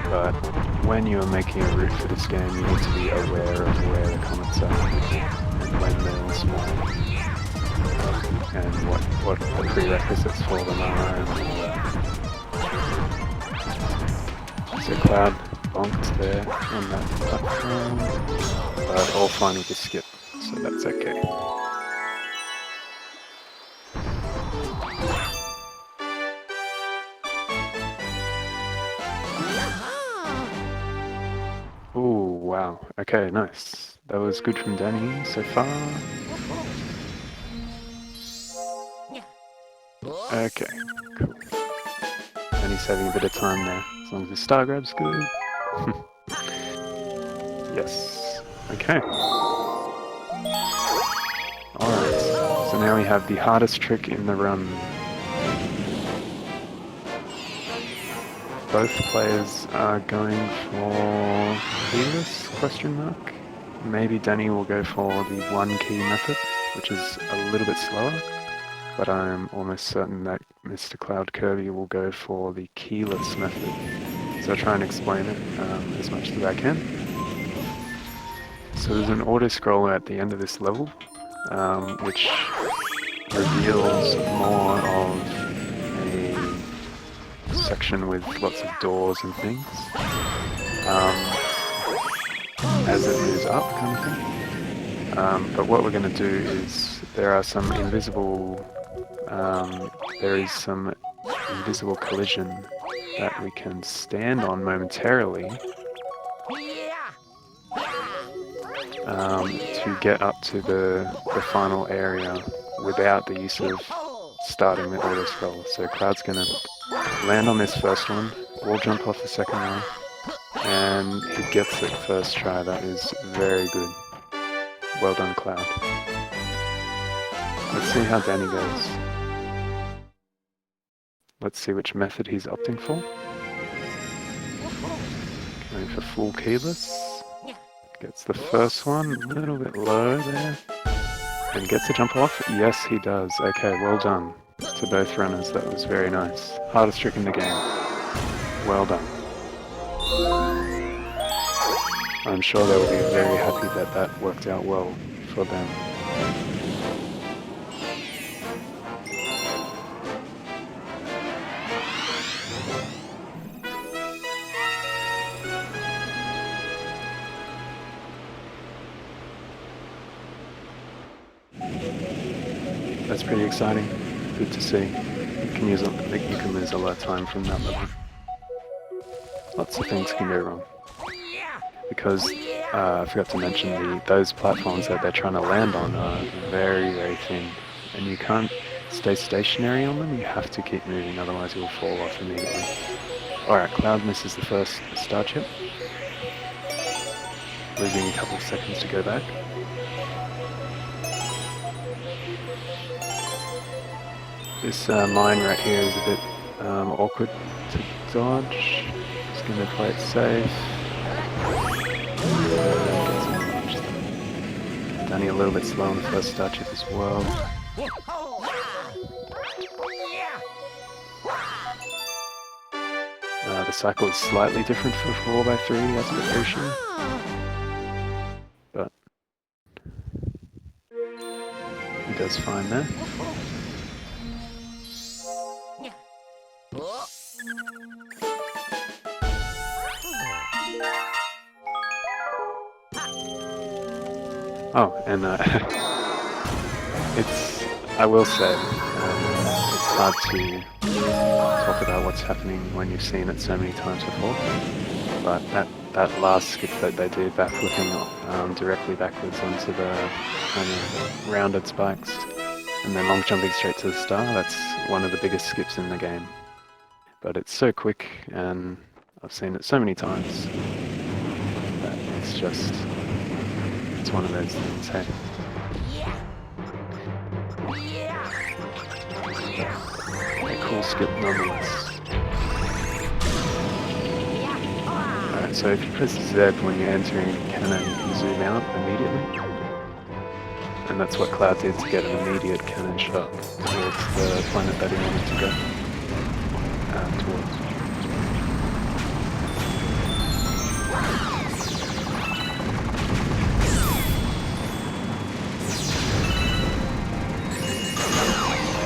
but when you're making a route for this game, you need to be aware of where the comets are. And when they're small, and what the prerequisites for them are and all that. So Cloud bonked there on that platform, but all fine with the skip, so that's okay. Ooh, wow. Okay, nice. That was good from Danny so far. Okay, cool. Danny's having a bit of time there, as long as the star grab's good. Yes. Okay. Alright, so now we have the hardest trick in the run. Both players are going for keyless, question mark. Maybe Danny will go for the one key method, which is a little bit slower, but I'm almost certain that Mr.CloudKirby will go for the keyless method. So I'll try and explain it as much as I can. So there's an auto scroller at the end of this level, which reveals more of a section with lots of doors and things as it moves up, kind of thing. But what we're going to do is there is some invisible collision that we can stand on momentarily to get up to the final area without the use of starting the auto scroller. So Cloud's going to land on this first one, we'll jump off the second one, and he gets it first try. That is very good. Well done, Cloud. Let's see how Danny goes. Let's see which method he's opting for. Going for full keyless. Gets the first one, a little bit low there. And gets the jump off? Yes, he does. Okay, well done to both runners. That was very nice. Hardest trick in the game. Well done. I'm sure they will be very happy that that worked out well for them. That's pretty exciting. Good to see. You can lose a lot of time from that level. Lots of things can go wrong. Because I forgot to mention those platforms that they're trying to land on are very, very thin, and you can't stay stationary on them. You have to keep moving, otherwise you'll fall off immediately. Alright, Cloud misses the first star chip, losing a couple of seconds to go back. This mine right here is a bit awkward to dodge. Just going to play it safe. Danny a little bit slow on the first star chip as well. The cycle is slightly different for 4x3 aspect ratio, but he does fine there. Oh, and I will say, it's hard to talk about what's happening when you've seen it so many times before, but that last skip that they did, backflipping directly backwards onto the kind of rounded spikes, and then long jumping straight to the star, that's one of the biggest skips in the game. But it's so quick, and I've seen it so many times, that it's just... it's one of those things, hey. A cool skip nonetheless. Alright, so if you press Z when you're entering a cannon, you can zoom out immediately. And that's what Cloud did to get an immediate cannon shot towards the planet that he wanted to go towards.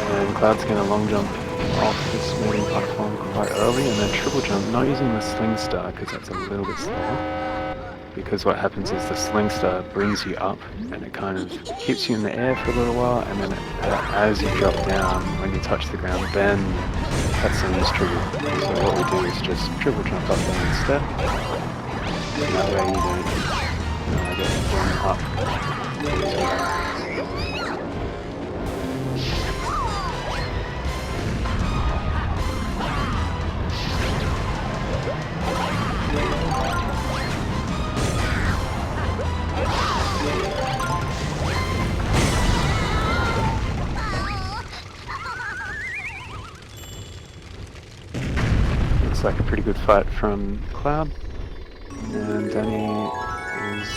And Cloud's going to long jump off this main platform quite early and then triple jump, not using the sling star because that's a little bit slower. Because what happens is the sling star brings you up and it kind of keeps you in the air for a little while, and then as you drop down, when you touch the ground, then cutscene is triggered. So what we do is just triple jump up there instead, and that way you don't get thrown up. Looks like a pretty good fight from Cloud, and Danny is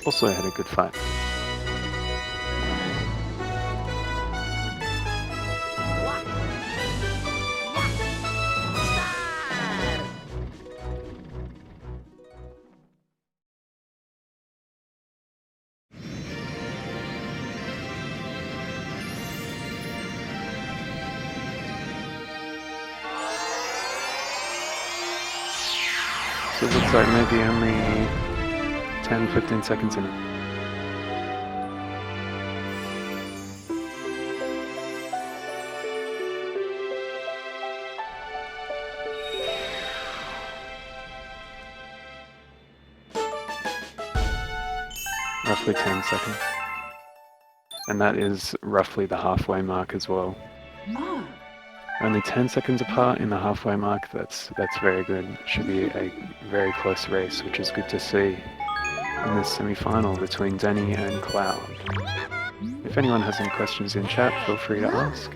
also had a good fight. So it looks like maybe only 10-15 seconds in it. Roughly 10 seconds. And that is roughly the halfway mark as well. Only 10 seconds apart in the halfway mark, that's very good. Should be a very close race, which is good to see in this semi-final between Danny and Cloud. If anyone has any questions in chat, feel free to ask.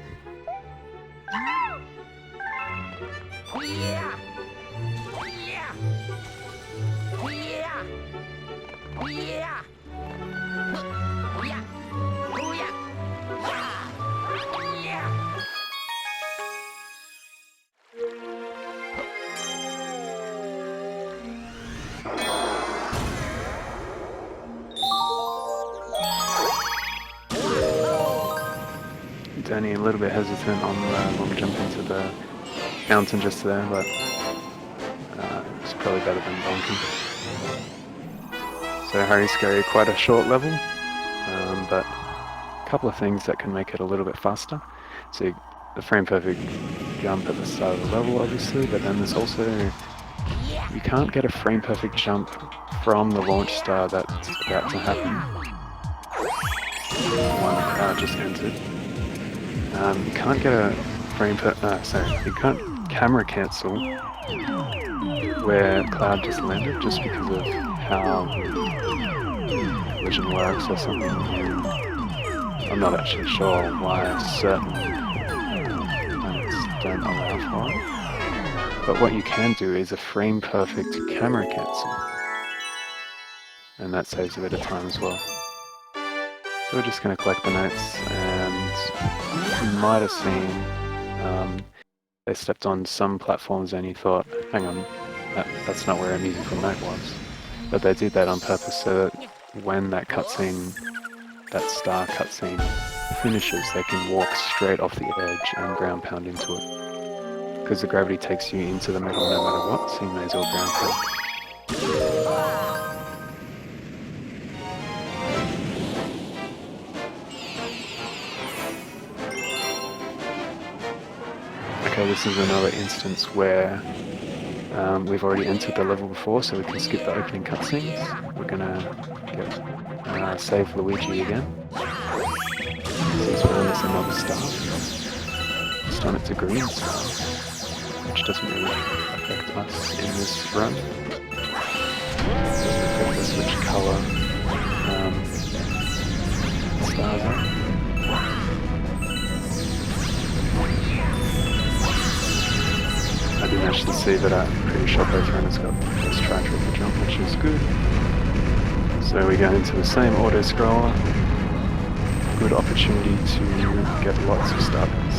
Danny a little bit hesitant on the long jump into the mountain just there, but it's probably better than bonking. So Hurry Scary, quite a short level, but a couple of things that can make it a little bit faster. So the frame perfect jump at the start of the level, obviously, but then there's also, you can't get a frame perfect jump from the launch star that's about to happen. One Cloud just entered. You can't get a you can't camera cancel where Cloud just landed, just because of how collision works or something. I'm not actually sure why certain planets don't allow for it. But what you can do is a frame perfect camera cancel, and that saves a bit of time as well. So we're just going to collect the notes, and you might have seen they stepped on some platforms and you thought, hang on, that's not where a musical note was. But they did that on purpose so that when that cutscene, that star cutscene finishes, they can walk straight off the edge and ground pound into it. Because the gravity takes you into the middle no matter what, so you may as well ground pound. Okay, this is another instance where we've already entered the level before, so we can skip the opening cutscenes. We're gonna save Luigi again. This one is another star. This time it's a green star, which doesn't really affect us in this run. It doesn't affect us which colour stars are. I didn't actually see, but I'm pretty sure both runners got this try triple jump, which is good. So we go into the same auto scroller. Good opportunity to get lots of star points.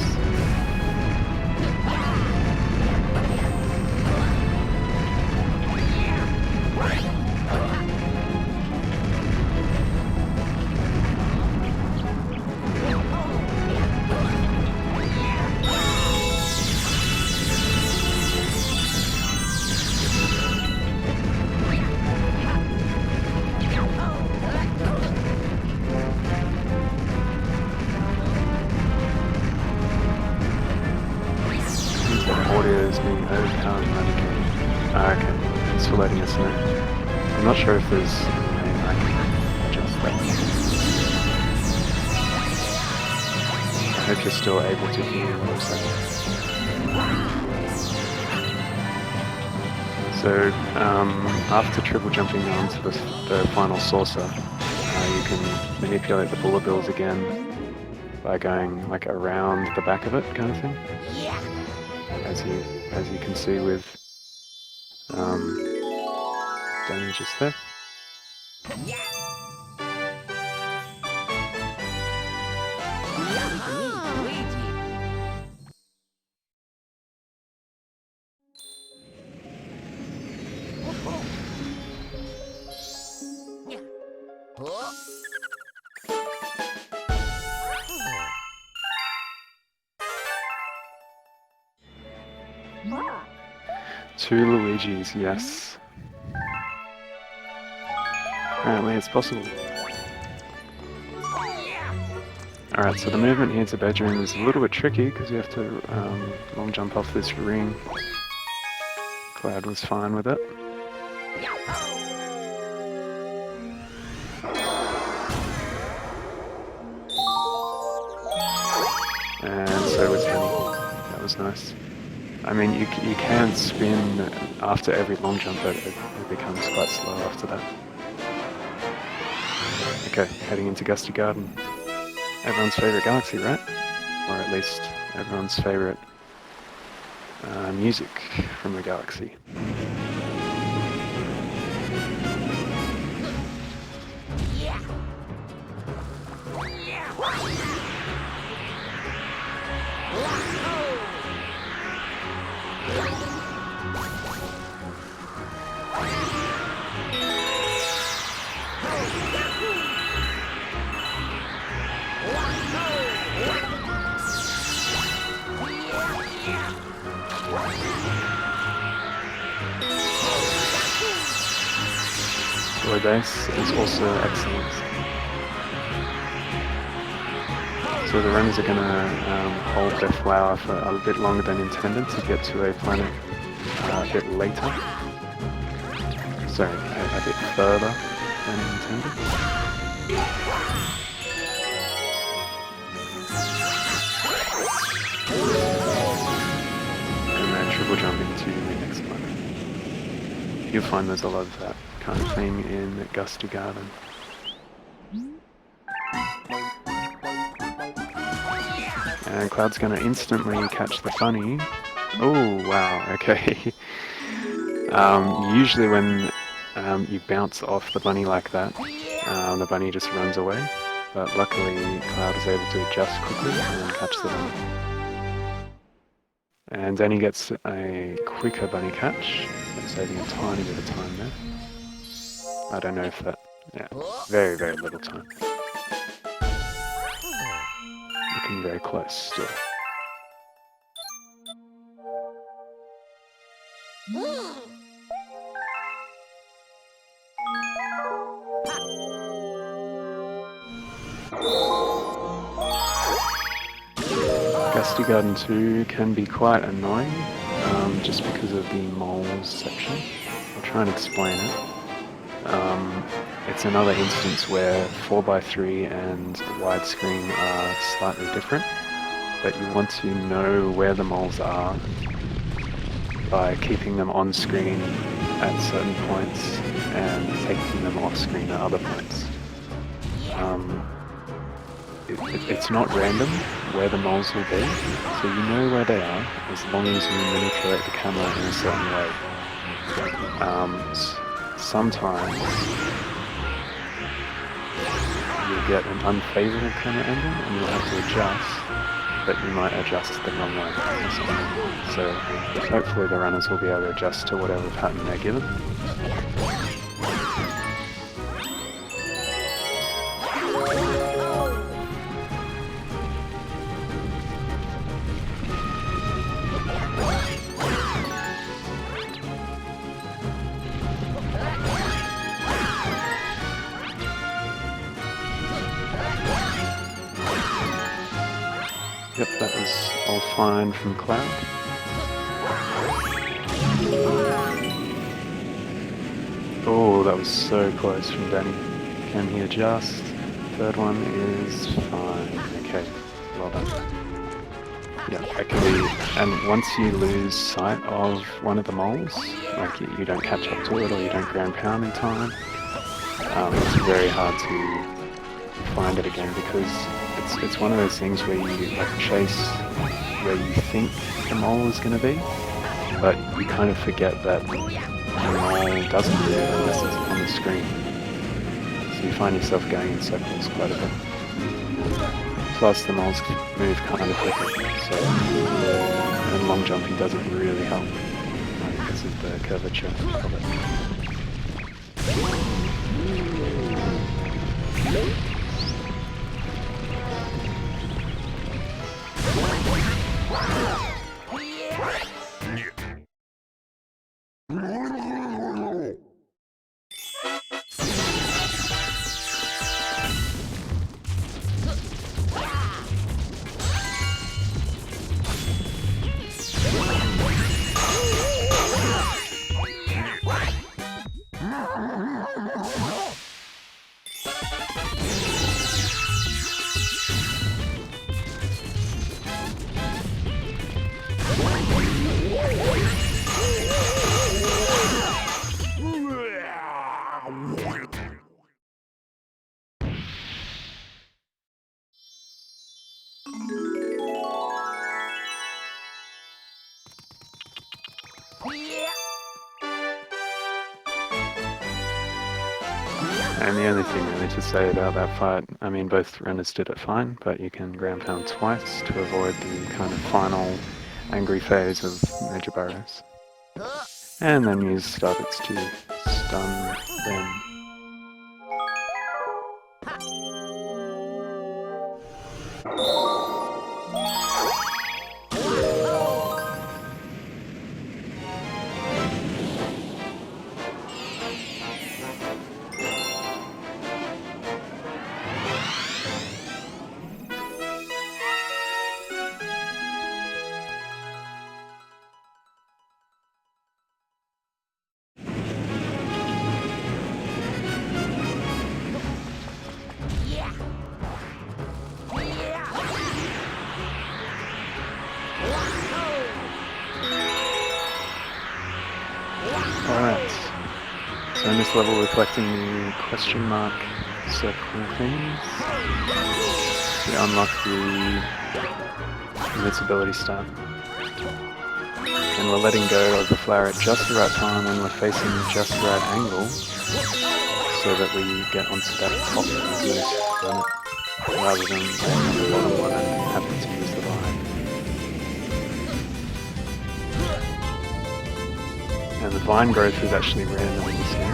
area is being overpowered and eradicated. Ah, okay. Thanks for letting us know. I'm not sure if there's a way I can adjust that. I hope you're still able to hear what I'm saying. So, after triple jumping onto the final saucer, you can manipulate the bullet bills again by going like around the back of it, kind of thing. As you can see with Danny just there. Two Luigis, yes. Apparently it's possible. Alright, so the movement here to bedroom is a little bit tricky because you have to long jump off this ring. Cloud was fine with it. And so was Henny. That was nice. I mean, you can spin after every long jump, but it becomes quite slow after that. Okay, heading into Gusty Garden. Everyone's favourite galaxy, right? Or at least everyone's favourite music from the galaxy. Boy base is also excellent. So the runners are going to hold their flower for a bit longer than intended to get to a planet a bit later. Sorry, a bit further than intended. And then triple jumping to the next planet. You'll find there's a lot of that kind of thing in Gusty Garden. And Cloud's going to instantly catch the bunny. Oh, wow, okay. Usually when you bounce off the bunny like that, the bunny just runs away. But luckily, Cloud is able to adjust quickly and catch the bunny. And then he gets a quicker bunny catch, saving a tiny bit of time there. I don't know if that... yeah, very, very little time. Looking very close still. Gusty Garden 2 can be quite annoying, just because of the moles section. I'll try and explain it. It's another instance where 4x3 and widescreen are slightly different, but you want to know where the moles are by keeping them on screen at certain points and taking them off screen at other points. It's not random where the moles will be, so you know where they are as long as you manipulate the camera in a certain way. Sometimes you'll get an unfavourable camera angle and you'll have to adjust, but you might adjust the wrong way. So hopefully the runners will be able to adjust to whatever pattern they're given. Yep, that was all fine from Cloud. Oh, that was so close from Danny. Can he adjust? Third one is fine. Okay, well done. Yeah, that can be... And once you lose sight of one of the moles, like you don't catch up to it or you don't ground pound in time, it's very hard to find it again because it's one of those things where you like chase where you think the mole is going to be, but you kind of forget that the mole doesn't move unless it's on the screen. So you find yourself going in circles quite a bit. Plus the moles move kind of quickly, so and long jumping doesn't really help because of the curvature of it. And the only thing really to say about that fight, I mean both runners did it fine, but you can ground pound twice to avoid the kind of final angry phase of Major Barrows. And then use Starbits to stun them. Alright, so in this level we're collecting the question mark circle things to unlock the invincibility star. And we're letting go of the flower at just the right time when we're facing just the right angle so that we get onto that top roof on it, rather than on the bottom one and having to use the vine. And the vine growth is actually random in this game.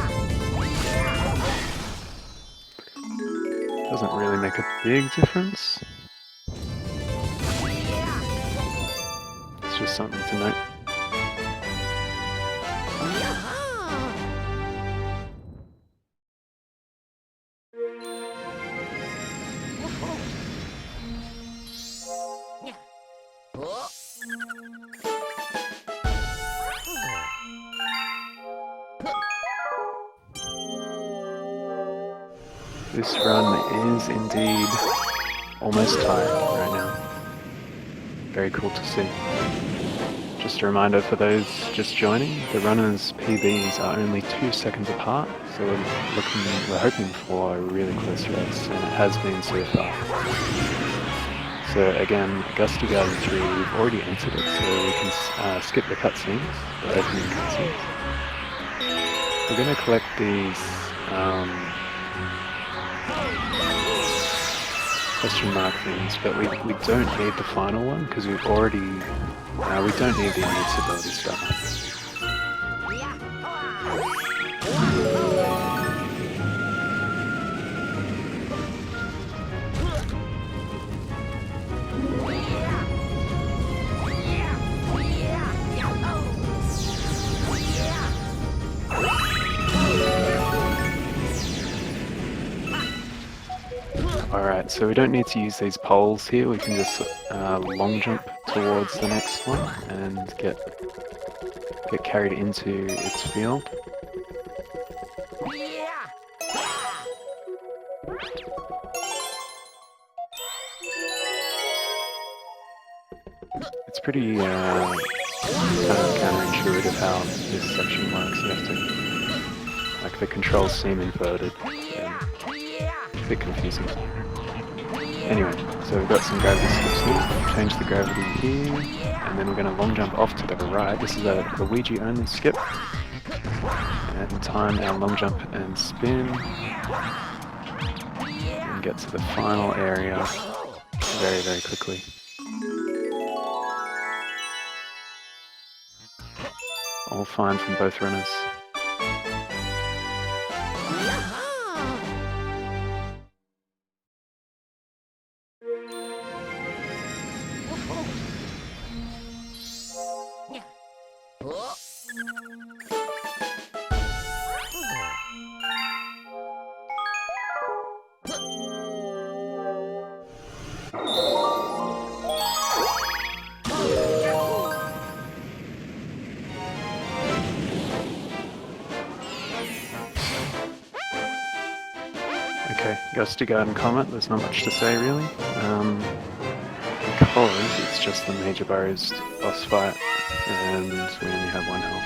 Doesn't really make a big difference. It's just something to note. This run is indeed almost tied right now. Very cool to see. Just a reminder for those just joining, the runners' PBs are only 2 seconds apart, so we're hoping for a really close race, and it has been so far. So again, Gusty Garden 3, we've already entered it, so we can skip the cutscenes, the opening cutscenes. We're going to collect these question mark things, but we don't need the final one because we've already we don't need the invincibility stuff. Alright, so we don't need to use these poles here, we can just long jump towards the next one and get get carried into its field. It's pretty kind of counterintuitive how this section works. You have to, like, the controls seem inverted and a bit confusing. Anyway, so we've got some gravity skips here. Change the gravity here, and then we're going to long jump off to the right. This is a Luigi only skip. And time our long jump and spin. And get to the final area very, very quickly. All fine from both runners. Okay, Ghosty Garden Comet, there's not much to say really, because it's just the Major Burrows boss fight, and we only have 1 health.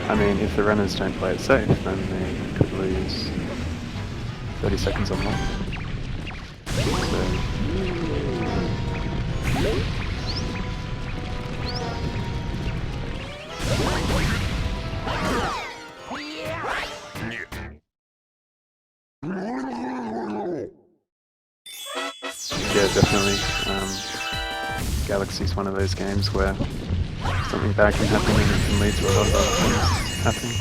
I mean, if the runners don't play it safe, then they could lose 30 seconds or more. Yeah, definitely. Galaxy's one of those games where something bad can happen and it can lead to a lot of other things happening.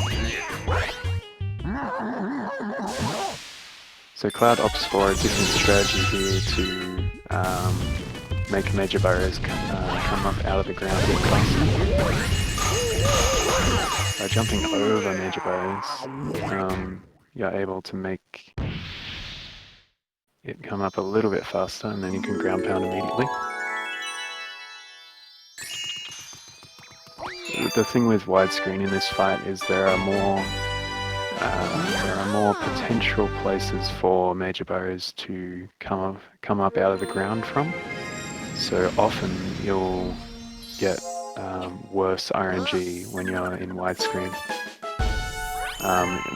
So Cloud opts for a different strategy here to make Major Burrows come up out of the ground a bit faster. By jumping over Major Burrows, you're able to make it come up a little bit faster, and then you can ground pound immediately. The thing with widescreen in this fight is there are more potential places for Major Burrows to come up out of the ground from. So often you'll get worse RNG when you're in widescreen.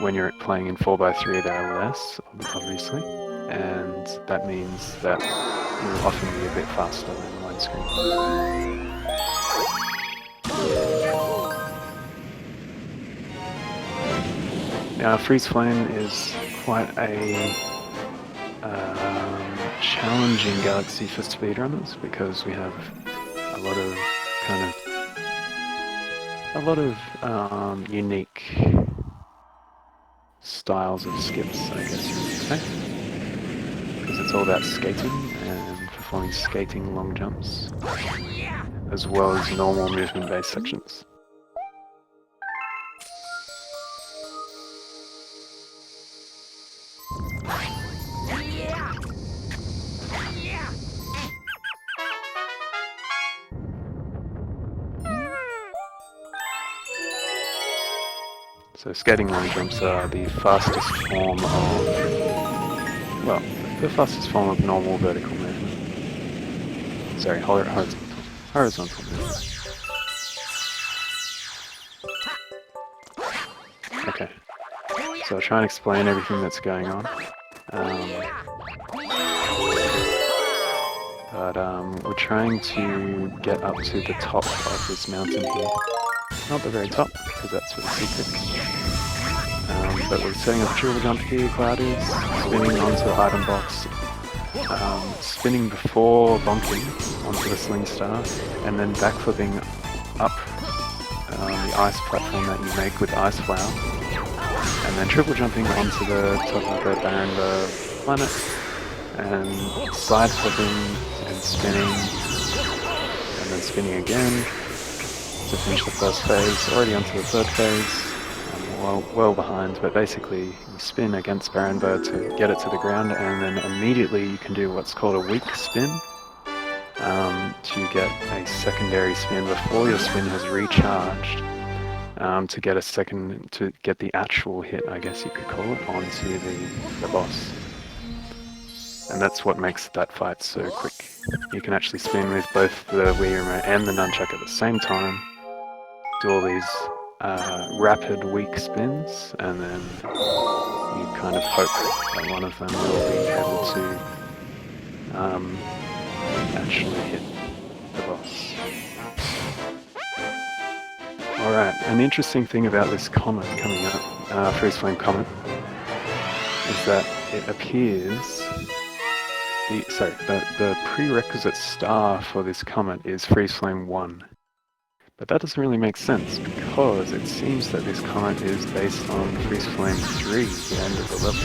When you're playing in 4x3 there are less, obviously, and that means that you'll often be a bit faster than widescreen. Now, Freeze Flame is quite a challenging galaxy for speedrunners because we have a lot of unique styles of skips, I guess you would say. Because it's all about skating and performing skating long jumps, as well as normal movement-based sections. So skating long jumps are the fastest form of, well, the fastest form of normal vertical movement. Sorry, horizontal movement. Okay, so I'll try and explain everything that's going on. We're trying to get up to the top of this mountain here. Not the very top, because that's for the secret. But we're setting up a triple jump here, Cloud is, spinning onto the item box, spinning before bonking onto the sling star, and then backflipping up the ice platform that you make with ice flower, and then triple jumping onto the top of the Barrenburg planet, and side flipping and spinning, and then spinning again to finish the first phase. Already onto the third phase. Well behind, but basically you spin against Barrenburg to get it to the ground, and then immediately you can do what's called a weak spin, to get a secondary spin before your spin has recharged, to get a second, to get the actual hit, I guess you could call it, onto the boss. And that's what makes that fight so quick. You can actually spin with both the Wii Remote and the nunchuck at the same time, do all these rapid, weak spins, and then you kind of hope that one of them will be able to actually hit the boss. Alright, an interesting thing about this comet coming up, Freeze Flame Comet, is that it appears, the prerequisite star for this comet is Freeze Flame 1. But that doesn't really make sense, because it seems that this comet is based on Freeze Flame 3, the end of the level.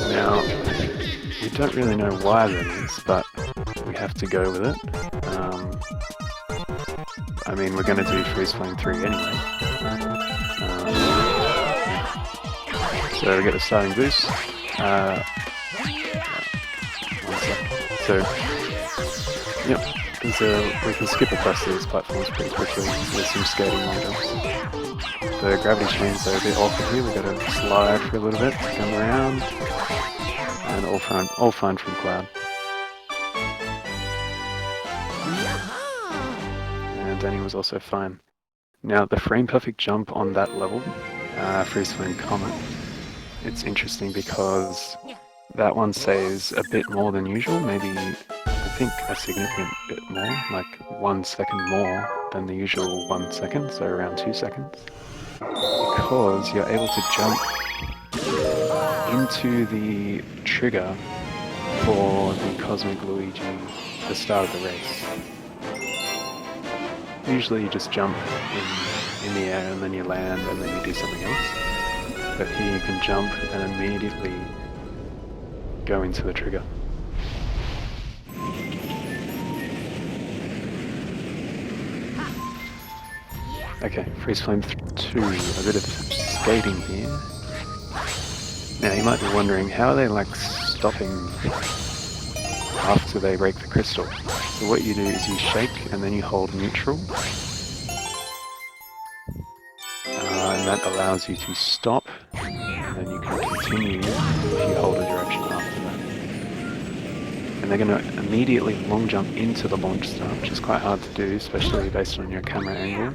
Now, we don't really know why that is, but we have to go with it. I mean, we're going to do Freeze Flame 3 anyway. So we get a starting boost. One sec. So, yep. We can skip across these platforms pretty quickly with some skating long jumps. The gravity chains are a bit awkward here, we've got to slide for a little bit to come around, and all fine from Cloud. And Danny was also fine. Now the frame perfect jump on that level, Freeze Flame Comet, it's interesting because that one saves a bit more than usual, maybe I think a significant bit more, like 1 second more than the usual 1 second, so around 2 seconds. Because you're able to jump into the trigger for the Cosmic Luigi at the start of the race. Usually you just jump in the air and then you land and then you do something else. But here you can jump and immediately go into the trigger. Okay, Freeze Flame 2, a bit of skating here. Now you might be wondering, how are they like stopping after they break the crystal? So what you do is you shake and then you hold neutral. And that allows you to stop, and then you can continue if you hold a direction after that. And they're going to immediately long jump into the launch star, which is quite hard to do, especially based on your camera angle.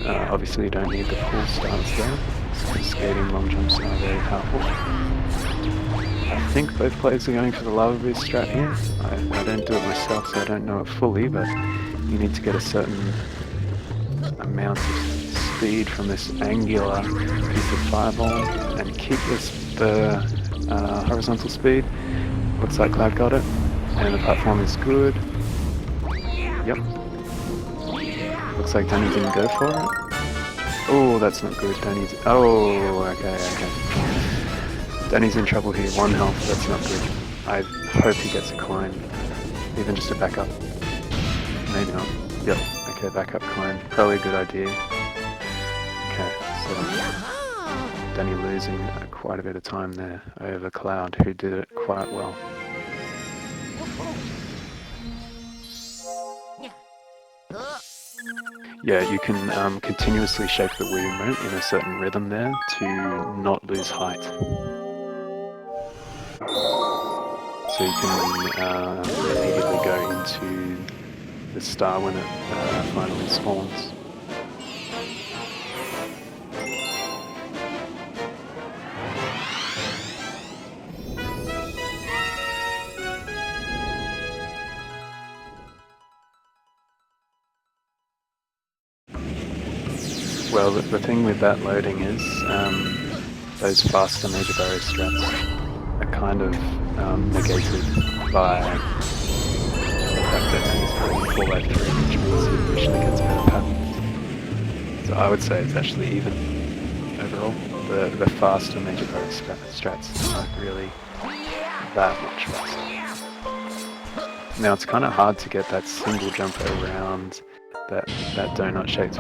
Obviously you don't need the pull starts there, so skating long jumps are very powerful. I think both players are going for the lava boost strat here. I don't do it myself, so I don't know it fully, but you need to get a certain amount of speed from this angular piece of fireball and keep the horizontal speed. Looks like Cloud got it, and the platform is good. Yep. Looks like Danny didn't go for it. Oh, that's not good. Danny's... Oh, okay. Danny's in trouble here. 1 health, that's not good. I hope he gets a climb. Even just a backup. Maybe not. Yep, okay, backup climb. Probably a good idea. Okay, so Danny losing quite a bit of time there over Cloud, who did it quite well. Yeah, you can continuously shake the Wii Remote in a certain rhythm there to not lose height. So you can immediately go into the star when it finally spawns. Well, the thing with that loading is those faster major barrier strats are kind of negated by the fact that Danny's playing 4x3, which means he usually gets better patterns. So I would say it's actually even overall. The faster major barrier strats aren't really that much faster. Now it's kind of hard to get that single jump around that donut-shaped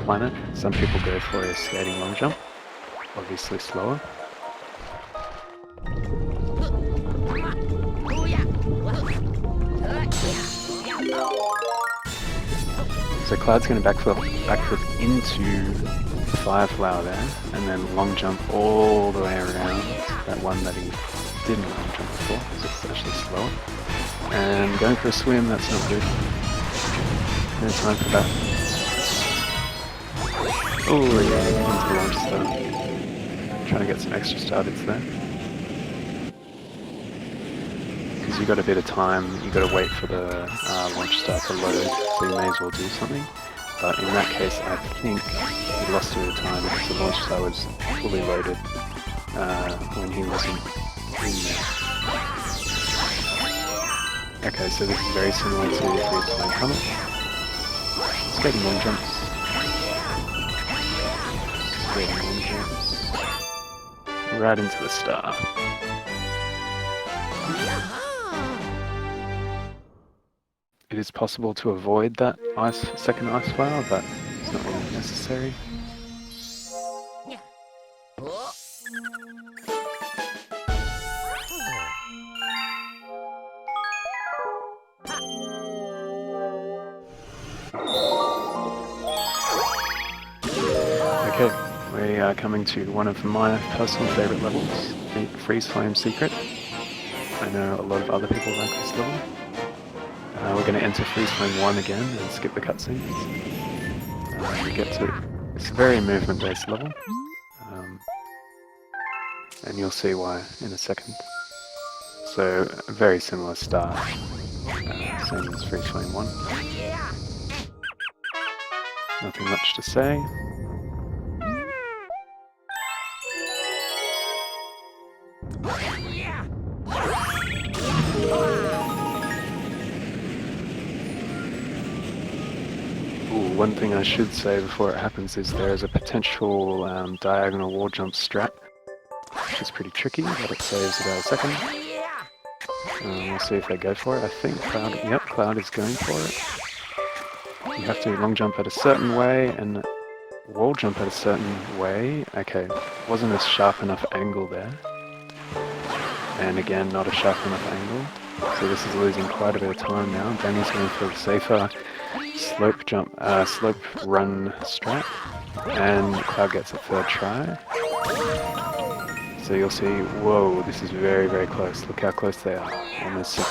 planet. Some people go for a skating long jump, obviously slower. So Cloud's going to backflip into Fireflower there, and then long jump all the way around that one that he didn't long jump before, because it's actually slower. And going for a swim, that's not good. No time for that. Oh yeah, into the launch start. Trying to get some extra starters there. Because you've got a bit of time, you've got to wait for the launch start to load, so you may as well do something. But in that case, I think he lost a bit of time because the launch star was fully loaded when he wasn't in there. Okay, so this is very similar to Freeze Flame Comet. Just getting long jumps. Right into the star. It is possible to avoid that second ice flower, but it's not really necessary. Okay, we are coming to one of my personal favourite levels, the Freeze Flame Secret. I know a lot of other people like this level. We're going to enter Freeze Flame 1 again and skip the cutscenes. We get to it's a very movement-based level, and you'll see why in a second. So, a very similar start, same as Freeze Flame 1. Nothing much to say. One thing I should say before it happens is there is a potential diagonal wall jump strat, which is pretty tricky, but it saves about a second. We'll see if they go for it. I think Cloud is going for it. You have to long jump at a certain way and wall jump at a certain way. Okay, wasn't a sharp enough angle there. And again, not a sharp enough angle. So this is losing quite a bit of time now. Danny's going for a safer slope run strat, and Cloud gets a third try. So you'll see, whoa, this is very, very close. Look how close they are. Almost 6.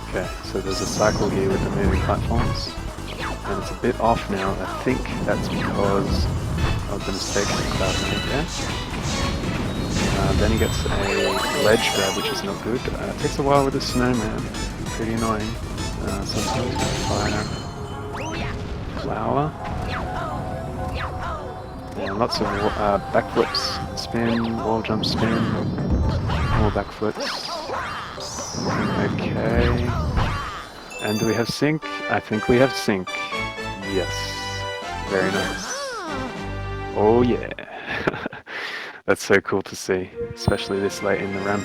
Okay, so there's a cycle here with the moving platforms, and it's a bit off now. I think that's because of the mistake that Cloud made there. Then he gets a ledge grab, which is not good. It takes a while with the snowman. Pretty annoying. Sometimes with fire. Flower. And lots of backflips, spin, wall jump spin, more backflips. Okay. And do we have sync? I think we have sync. Yes. Very nice. Oh yeah. That's so cool to see, especially this late in the run.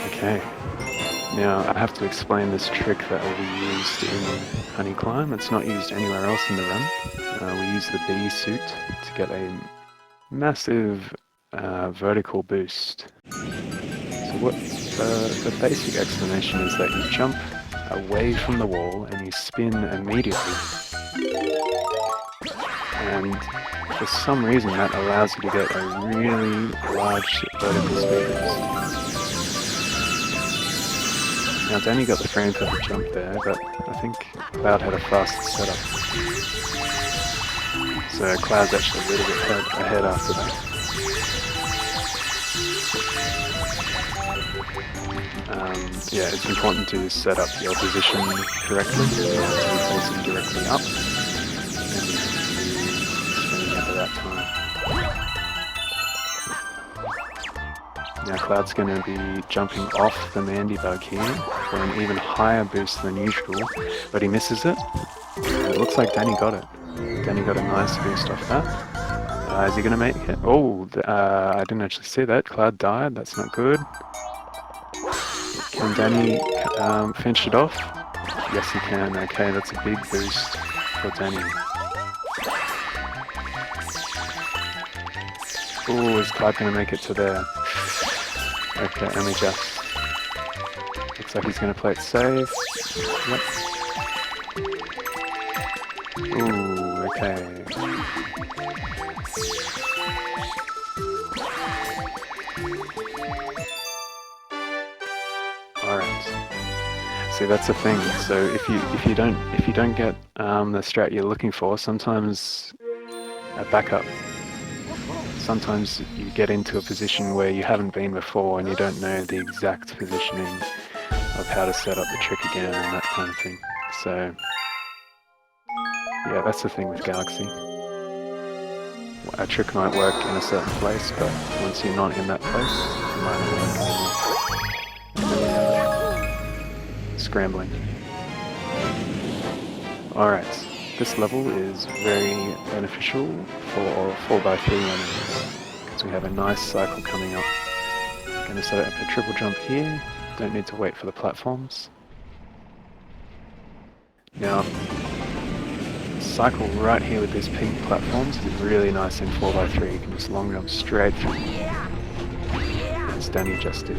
Okay. Now, I have to explain this trick that we used in Honey Climb. It's not used anywhere else in the run. We use the bee suit to get a massive vertical boost. So what the basic explanation is that you jump away from the wall and you spin immediately. And for some reason that allows you to get a really large vertical speed boost. Now Danny got the frame for the jump there, but I think Cloud had a fast setup. So Cloud's actually a little bit ahead after that. Yeah, it's important to set up your position correctly, so you face it directly up, and spinning at that time. Now Cloud's going to be jumping off the Mandy Bug here for an even higher boost than usual, but he misses it. It looks like Danny got it. Danny got a nice boost off that. Is he going to make it? Oh, I didn't actually see that. Cloud died. That's not good. Can Danny finish it off? Yes, he can. Okay, that's a big boost for Danny. Oh, is Cloud going to make it to there? Okay, only just. Looks like he's going to play it safe. Yep. Ooh, okay. Alright. See, that's the thing. So if you don't get the strat you're looking for, sometimes a backup. Sometimes you get into a position where you haven't been before and you don't know the exact positioning of how to set up the trick again and that kind of thing. So yeah, that's the thing with Galaxy. A trick might work in a certain place, but once you're not in that place, it might not work anymore. Scrambling. Alright, this level is very beneficial for 4x3 runners, because we have a nice cycle coming up. Going to set up a triple jump here, don't need to wait for the platforms. Now, cycle right here with these pink platforms is really nice in 4x3, you can just long jump straight through, as Danny just did.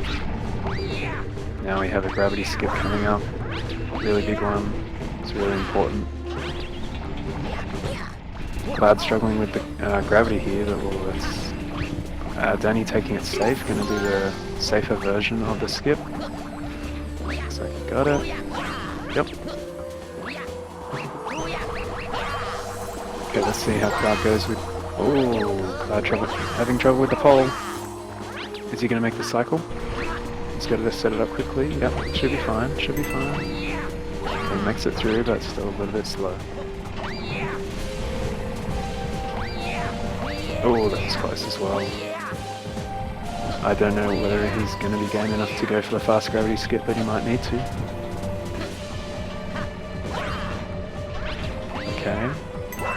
Now we have a gravity skip coming up, really big one, it's really important. Cloud struggling with the gravity here, but well, that's Danny taking it safe, going to do the safer version of the skip. Looks like he got it. Yep. Okay, let's see how Cloud goes with... Oh, Cloud having trouble with the pole. Is he going to make the cycle? He's got to set it up quickly. Yep, should be fine, should be fine. He makes it through, but still a little bit slow. Oh, that was close as well. I don't know whether he's going to be game enough to go for the fast gravity skip, but he might need to. Okay,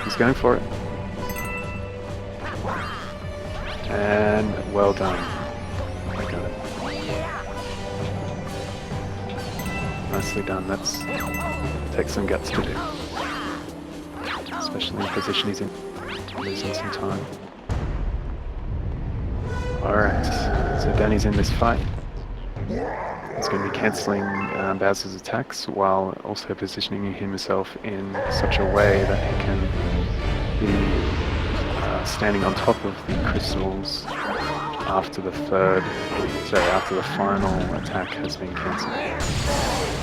he's going for it. And well done. Got it. Nicely done. That's takes some guts to do, especially in the position he's in, losing some time. Alright, so Danny's in this fight. He's going to be cancelling Bowser's attacks while also positioning himself in such a way that he can be standing on top of the crystals after the final attack has been cancelled.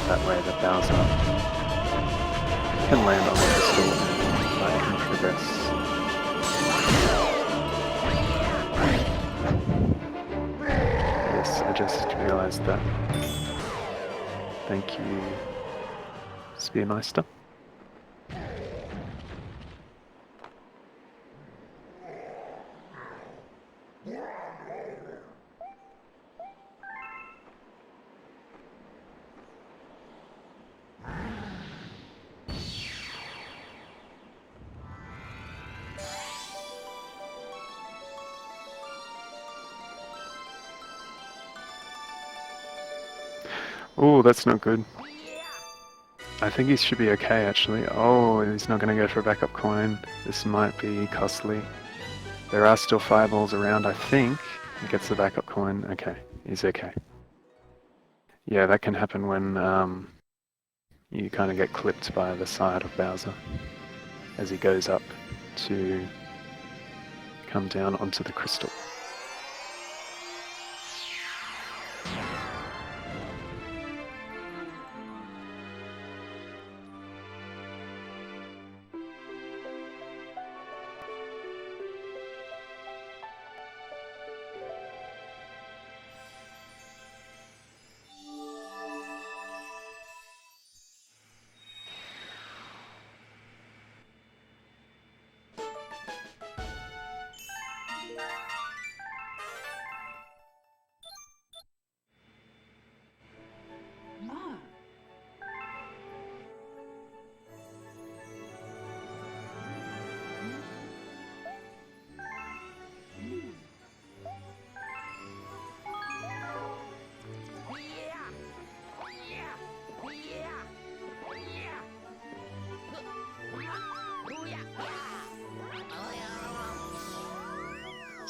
That way that Bowser can land on the crystal and fight can progress. I just realized that. Thank you, Spearmeister. Oh, that's not good. I think he should be okay, actually. Oh, he's not going to go for a backup coin. This might be costly. There are still fireballs around, I think. He gets the backup coin. Okay, he's okay. Yeah, that can happen when you kind of get clipped by the side of Bowser as he goes up to come down onto the crystal.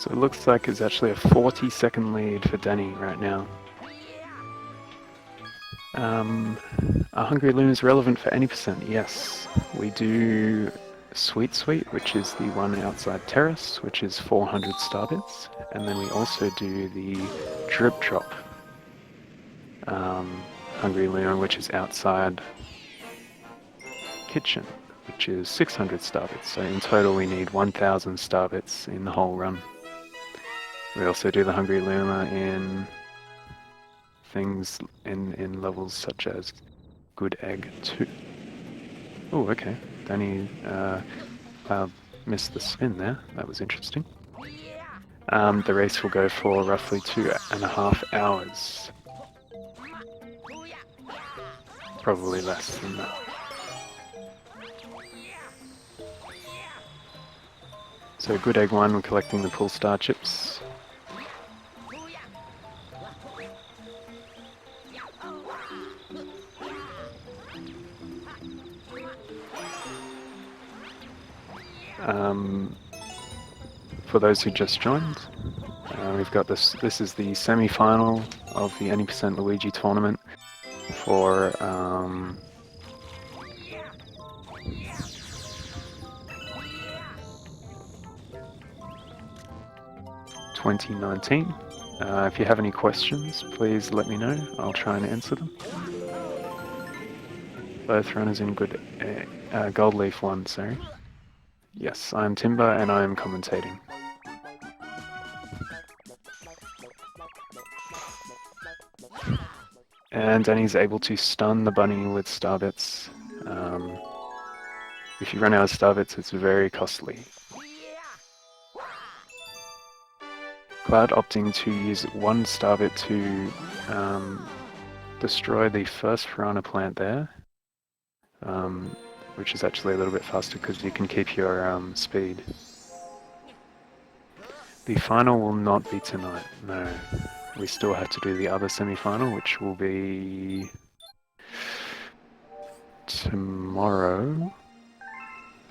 So it looks like it's actually a 40-second lead for Danny right now. Are Hungry Loons relevant for any percent? Yes. We do Sweet Sweet, which is the one outside Terrace, which is 400 star bits. And then we also do the Drip Drop Hungry Loon, which is outside Kitchen, which is 600 star bits. So in total we need 1000 star bits in the whole run. We also do the Hungry Luma in things in levels such as Good Egg 2. Oh, okay. Danny missed the spin there. That was interesting. The race will go for roughly 2.5 hours. Probably less than that. So Good Egg 1, we're collecting the pool star chips. For those who just joined, we've got this. This is the semi-final of the Any Percent Luigi tournament for 2019. If you have any questions, please let me know. I'll try and answer them. Both runners in Good Gold Leaf 1, sorry. Yes, I am Timber and I am commentating. And Danny's able to stun the bunny with star bits. If you run out of star bits, it's very costly. Cloud opting to use 1 star bit to destroy the first piranha plant there. Which is actually a little bit faster because you can keep your speed. The final will not be tonight, no. We still have to do the other semi-final, which will be tomorrow.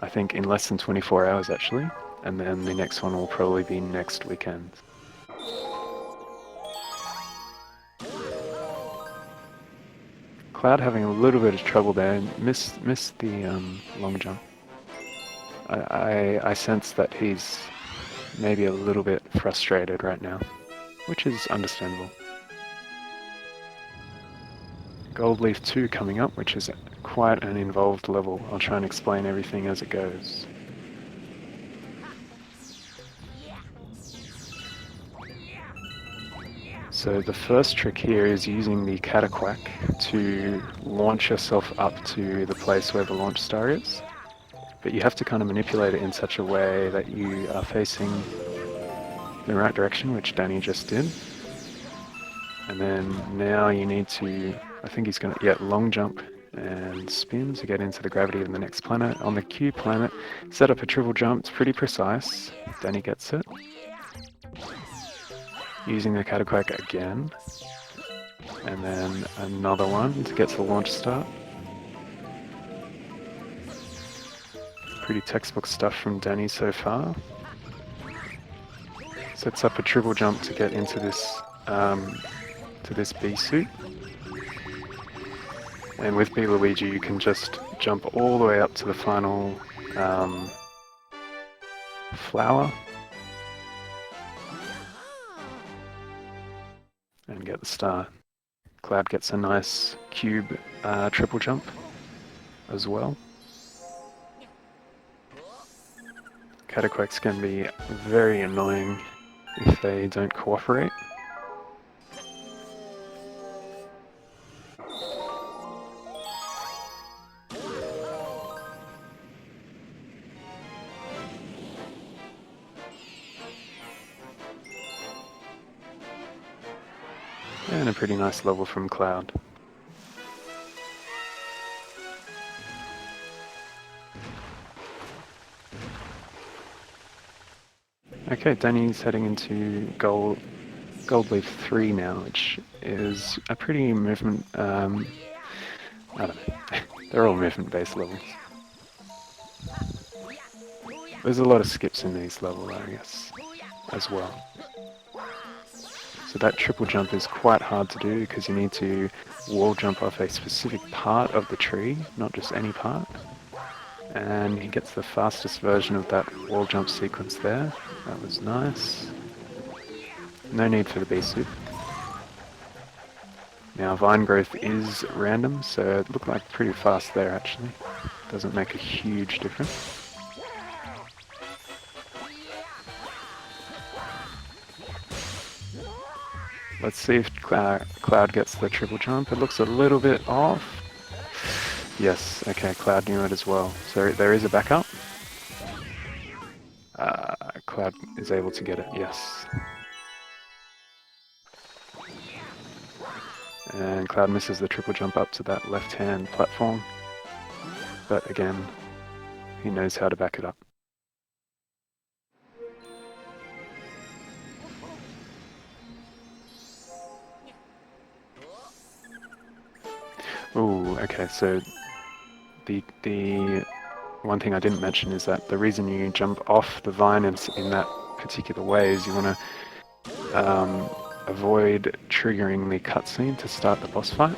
I think in less than 24 hours actually. And then the next one will probably be next weekend. Cloud having a little bit of trouble there, missed the long jump. I sense that he's maybe a little bit frustrated right now, which is understandable. Gold Leaf 2 coming up, which is quite an involved level. I'll try and explain everything as it goes. So the first trick here is using the Cataquack to launch yourself up to the place where the launch star is. But you have to kind of manipulate it in such a way that you are facing the right direction, which Danny just did. And then now you need to, I think he's going to, long jump and spin to get into the gravity of the next planet. On the Q planet, set up a triple jump, it's pretty precise. Danny gets it. Using the Cataquack again, and then another one to get to the launch start. Pretty textbook stuff from Danny so far. Sets up a triple jump to get into this B suit. And with B Luigi you can just jump all the way up to the final flower. And get the star. Cloud gets a nice cube triple jump as well. Cataquacks can be very annoying if they don't cooperate. And a pretty nice level from Cloud. Okay, Danny's heading into Gold Leaf 3 now, which is a pretty movement, I don't know, they're all movement-based levels. There's a lot of skips in these levels, I guess. as well. So that triple jump is quite hard to do because you need to wall jump off a specific part of the tree, not just any part. And he gets the fastest version of that wall jump sequence there. That was nice. No need for the bee suit. Now vine growth is random, so it looked like pretty fast there actually. Doesn't make a huge difference. Let's see if Cloud gets the triple jump. It looks a little bit off. Yes, okay, Cloud knew it as well. So there is a backup. Cloud is able to get it, yes. And Cloud misses the triple jump up to that left-hand platform. But again, he knows how to back it up. Ooh, okay, so the one thing I didn't mention is that the reason you jump off the vine in that particular way is you want to avoid triggering the cutscene to start the boss fight.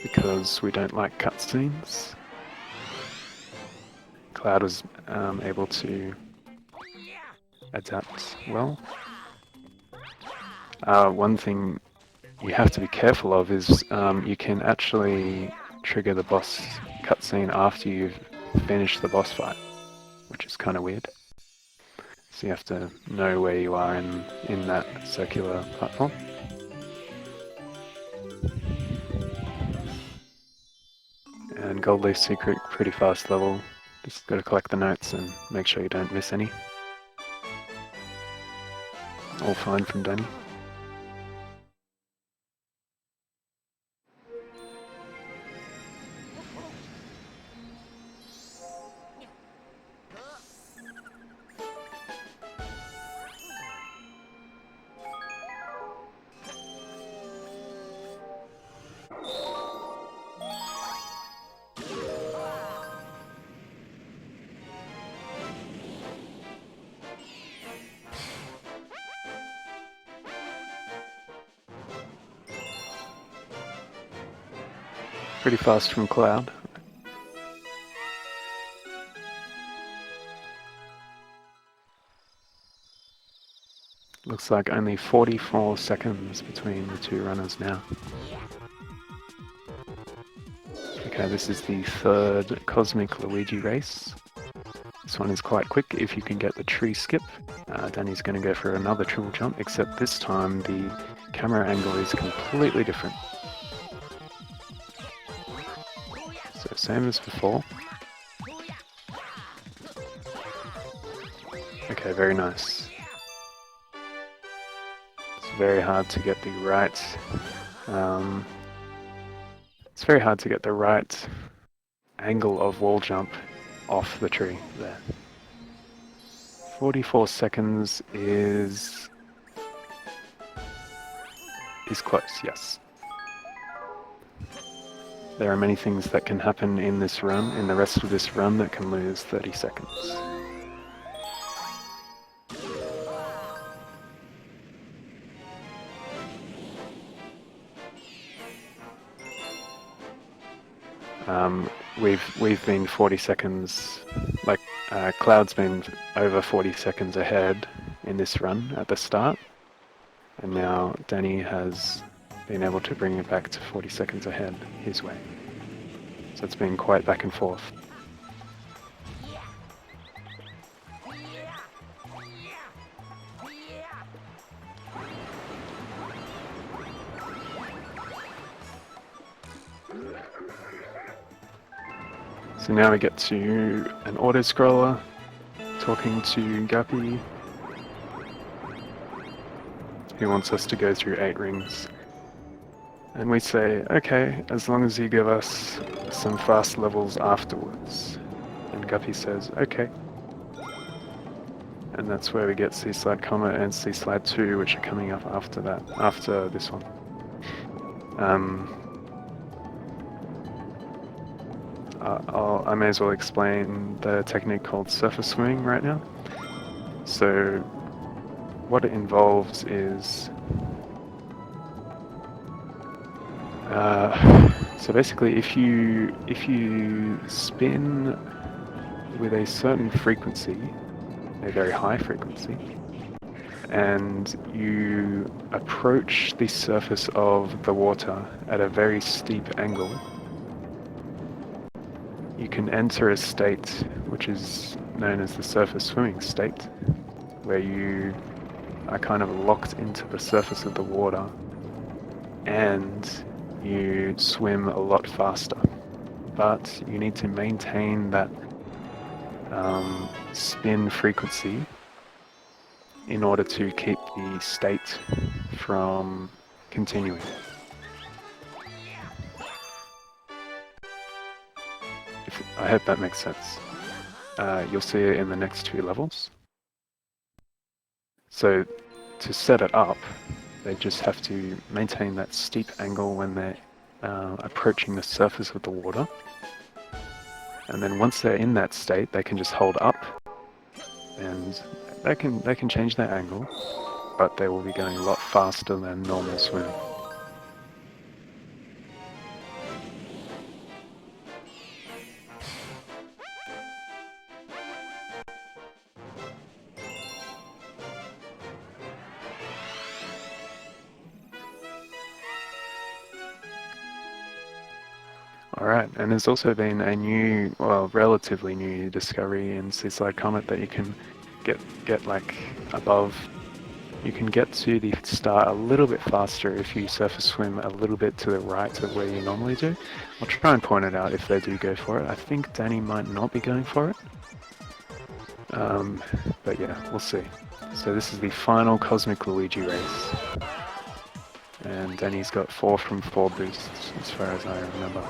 Because we don't like cutscenes. Cloud was able to adapt well. One thing you have to be careful of is you can actually trigger the boss cutscene after you've finished the boss fight, which is kind of weird. So you have to know where you are in that circular platform. And Gold Leaf Secret, pretty fast level. Just got to collect the notes and make sure you don't miss any. All fine from Danny. Pretty fast from Cloud. Looks like only 44 seconds between the two runners now. Okay, this is the third Cosmic Luigi race. This one is quite quick if you can get the tree skip. Danny's going to go for another triple jump, except this time the camera angle is completely different. So same as before. Okay, very nice. It's very hard to get the right... it's very hard to get the right angle of wall jump off the tree there. 44 seconds is close, yes. There are many things that can happen in this run, in the rest of this run, that can lose 30 seconds. We've been 40 seconds, like Cloud's been over 40 seconds ahead in this run at the start, and now Danny has been able to bring it back to 40 seconds ahead his way. So it's been quite back and forth. So now we get to an auto-scroller, talking to Guppy, who wants us to go through 8 rings. And we say, okay, as long as you give us some fast levels afterwards. And Guppy says, okay. And that's where we get Sea Slide Comet and Sea Slide 2, which are coming up after that, after this one. I may as well explain the technique called surface swimming right now. So what it involves is so basically if you spin with a certain frequency, a very high frequency, and you approach the surface of the water at a very steep angle, you can enter a state which is known as the surface swimming state, where you are kind of locked into the surface of the water and you swim a lot faster. But you need to maintain that spin frequency in order to keep the state from continuing. I hope that makes sense. You'll see it in the next 2 levels. So to set it up, they just have to maintain that steep angle when they're approaching the surface of the water. And then once they're in that state, they can just hold up, and they can change their angle, but they will be going a lot faster than normal swimming. Alright, and there's also been a new, well, relatively new discovery in Seaside Comet that you can get like above. You can get to the start a little bit faster if you surface swim a little bit to the right of where you normally do. I'll try and point it out if they do go for it. I think Danny might not be going for it. But yeah, we'll see. So this is the final Cosmic Luigi race. And Danny's got 4 from 4 boosts, as far as I remember.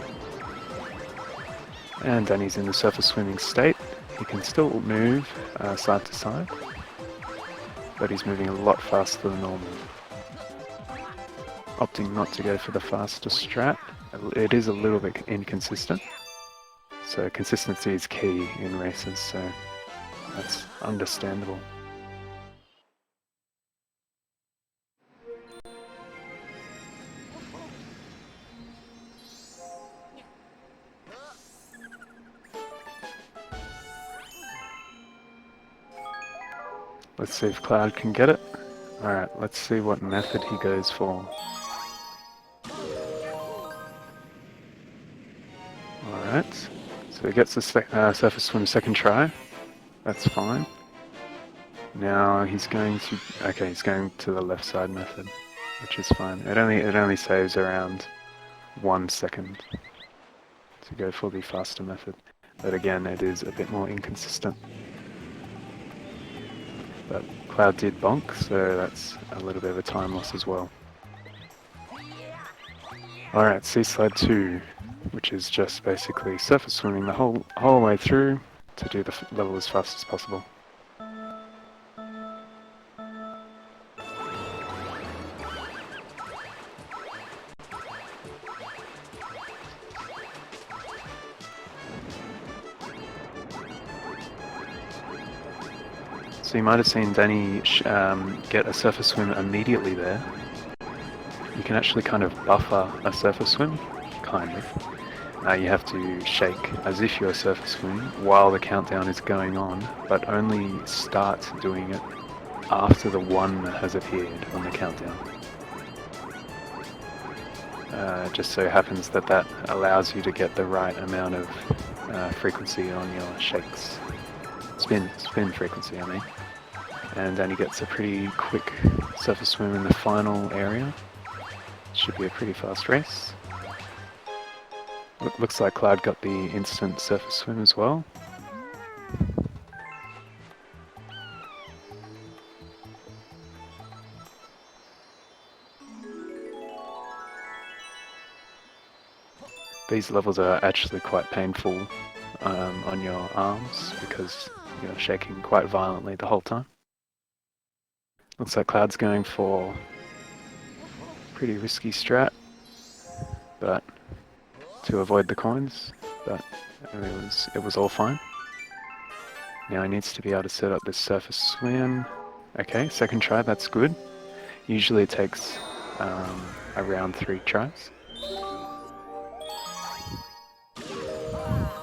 And Danny's in the surface swimming state. He can still move side to side, but he's moving a lot faster than normal. Opting not to go for the faster strat. It is a little bit inconsistent. So consistency is key in races, so that's understandable. Let's see if Cloud can get it. Alright, let's see what method he goes for. Alright, so he gets the surface swim second try. That's fine. Now he's going to... okay, he's going to the left side method, which is fine. It only saves around 1 second to go for the faster method. But again, it is a bit more inconsistent. But Cloud did bonk, so that's a little bit of a time loss as well. Alright, Seaside 2, which is just basically surface swimming the whole way through to do the level as fast as possible. So you might have seen Danny get a surface swim immediately there. You can actually kind of buffer a surface swim, kind of. You have to shake as if you're surface swimming while the countdown is going on, but only start doing it after the 1 has appeared on the countdown. Just so happens that allows you to get the right amount of frequency on your shakes. Spin frequency, I mean. And then he gets a pretty quick surface swim in the final area. Should be a pretty fast race. Looks like Cloud got the instant surface swim as well. These levels are actually quite painful on your arms because you're shaking quite violently the whole time. Looks like Cloud's going for pretty risky strat, but to avoid the coins, but it was all fine. Now he needs to be able to set up this surface swim. Okay, second try, that's good. Usually it takes around 3 tries.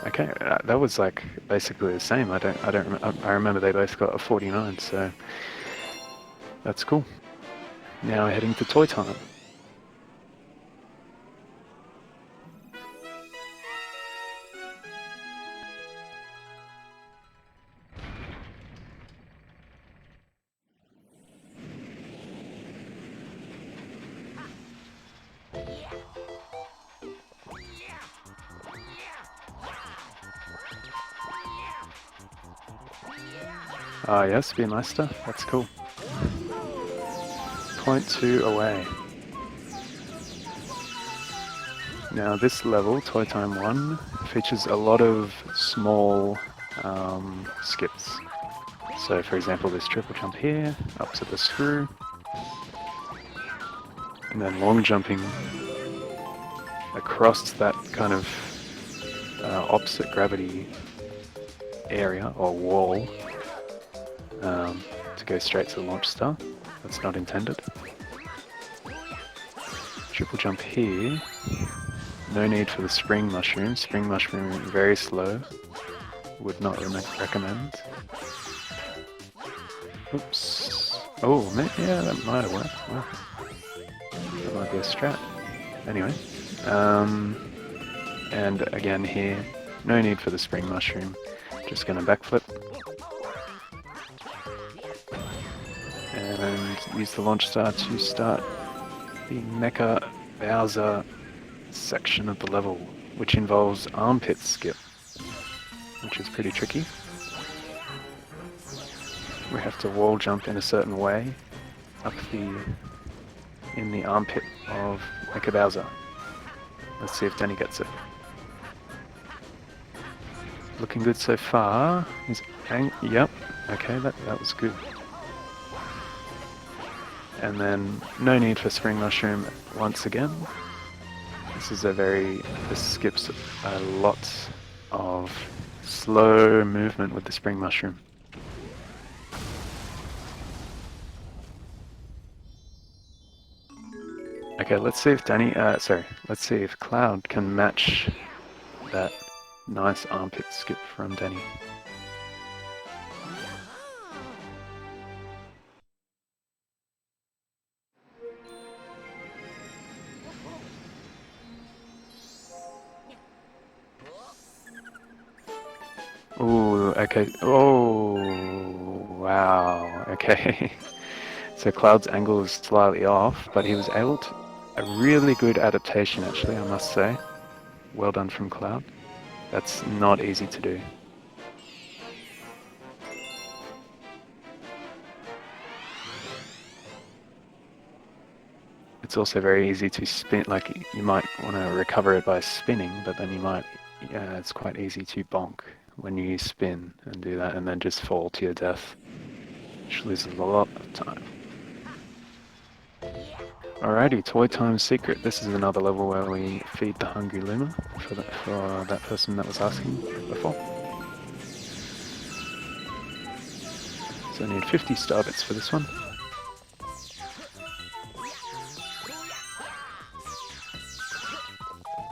Okay, that was like basically the same. I remember they both got a 49, so that's cool. Now heading to toy time. Ah yes, Speedmaster, that's cool. Point 2 away. Now this level, Toy Time 1, features a lot of small skips. So for example, this triple jump here, up to the screw, and then long jumping across that kind of opposite gravity area or wall to go straight to the launch star. That's not intended. Triple jump here. No need for the spring mushroom. Spring mushroom very slow. Would not recommend. Oops. Oh, yeah, that might have worked. Well, that might be a strat. Anyway. And again here, no need for the spring mushroom. Just gonna backflip. And use the launch star to start the Mecha Bowser section of the level, which involves armpit skip, which is pretty tricky. We have to wall jump in a certain way up in the armpit of Mecha Bowser. Let's see if Danny gets it. Looking good so far. Yep, okay, that was good. And then no need for spring mushroom once again. This skips a lot of slow movement with the spring mushroom. Okay, let's see if let's see if Cloud can match that nice armpit skip from Danny. Ooh, okay. Oh, wow. Okay. So Cloud's angle is slightly off, but he was able to... A really good adaptation, actually, I must say. Well done from Cloud. That's not easy to do. It's also very easy to spin, like you might want to recover it by spinning, but then it's quite easy to bonk when you spin and do that and then just fall to your death, which loses a lot of time. Alrighty, Toy Time Secret. This is another level where we feed the Hungry Luma for that person that was asking before. So I need 50 star bits for this one.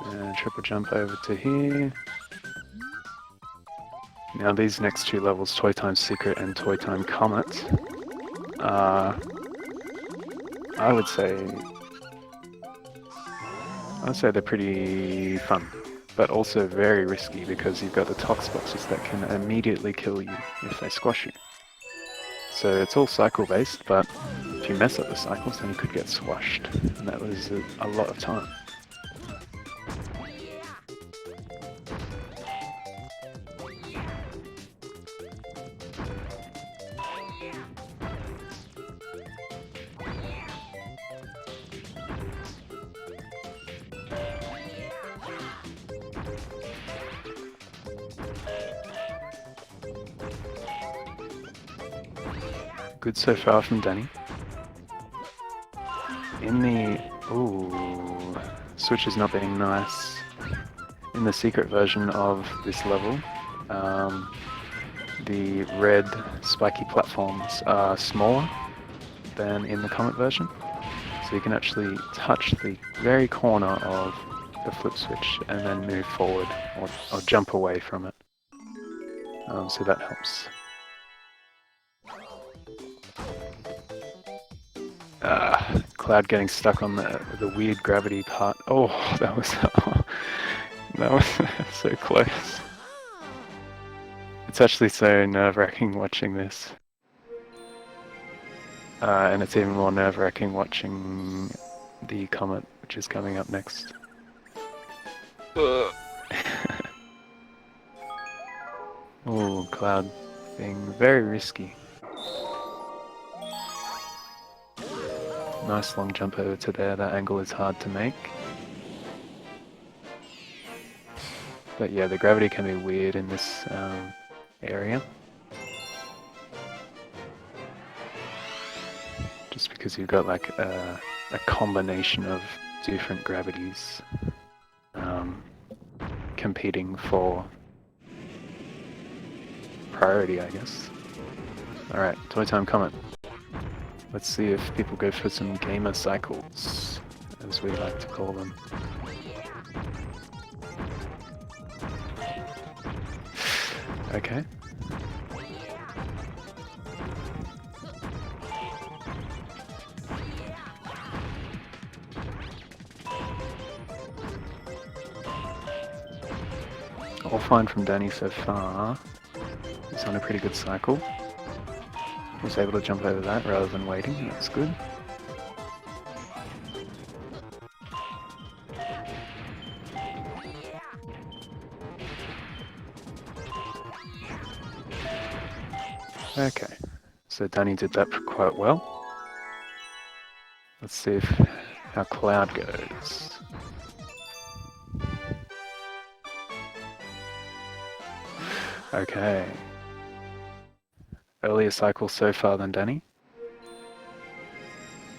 And triple jump over to here. Now these next two levels, Toy Time Secret and Toy Time Comet, I would say they're pretty fun, but also very risky because you've got the tox boxes that can immediately kill you if they squash you. So it's all cycle based, but if you mess up the cycles then you could get squashed, and that was a lot of time. Good so far from Danny. Ooh, Switch is not being nice. In the secret version of this level, the red spiky platforms are smaller than in the Comet version. So you can actually touch the very corner of the flip switch and then move forward or jump away from it. So that helps. Cloud getting stuck on the weird gravity part. Oh, that was that was so close. It's actually so nerve-wracking watching this. And it's even more nerve-wracking watching the Comet, which is coming up next. Oh, Cloud being very risky. Nice long jump over to there, that angle is hard to make. But yeah, the gravity can be weird in this area. Just because you've got like a combination of different gravities competing for priority, I guess. Alright, Toy Time Comet. Let's see if people go for some gamer cycles, as we like to call them. Okay. All fine from Danny so far. He's on a pretty good cycle. Was able to jump over that rather than waiting, that's good. Okay, so Danny did that quite well. Let's see how Cloud goes. Okay. Earlier cycle so far than Danny.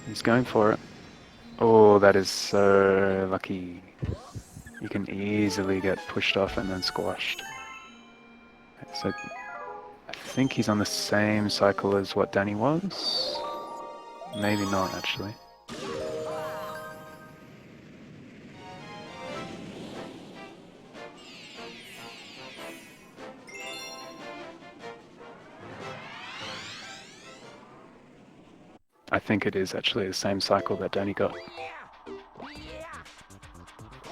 He's going for it. Oh, that is so lucky. You can easily get pushed off and then squashed. So I think he's on the same cycle as what Danny was. Maybe not, actually. I think it is actually the same cycle that Danny got.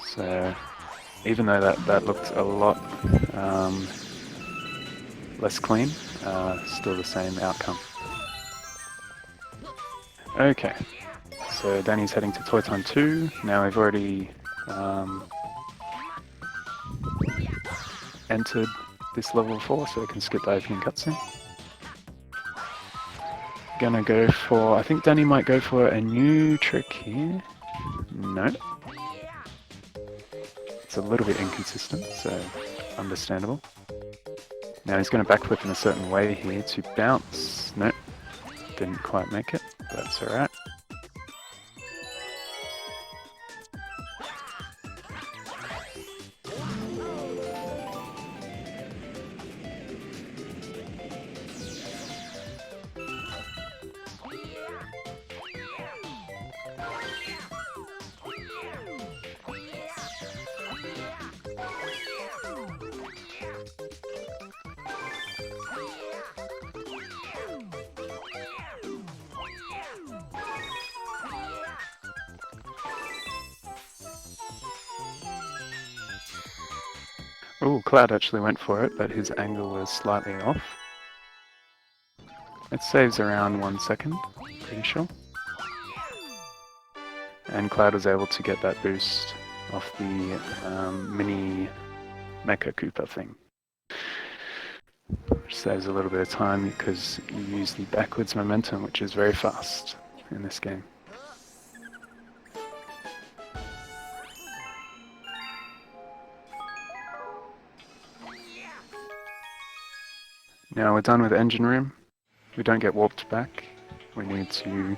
So, even though that looked a lot less clean, still the same outcome. Okay, so Danny's heading to Toy Time 2. Now we've already entered this level 4, so we can skip the opening cutscene. Gonna go for, I think Danny might go for a new trick here. No. It's a little bit inconsistent, so understandable. Now he's going to backflip in a certain way here to bounce. No, didn't quite make it, but that's alright. Oh, Cloud actually went for it, but his angle was slightly off. It saves around 1 second, pretty sure. And Cloud was able to get that boost off the mini Mecha Koopa thing. Which saves a little bit of time because you use the backwards momentum, which is very fast in this game. Now we're done with engine room. We don't get warped back. We need to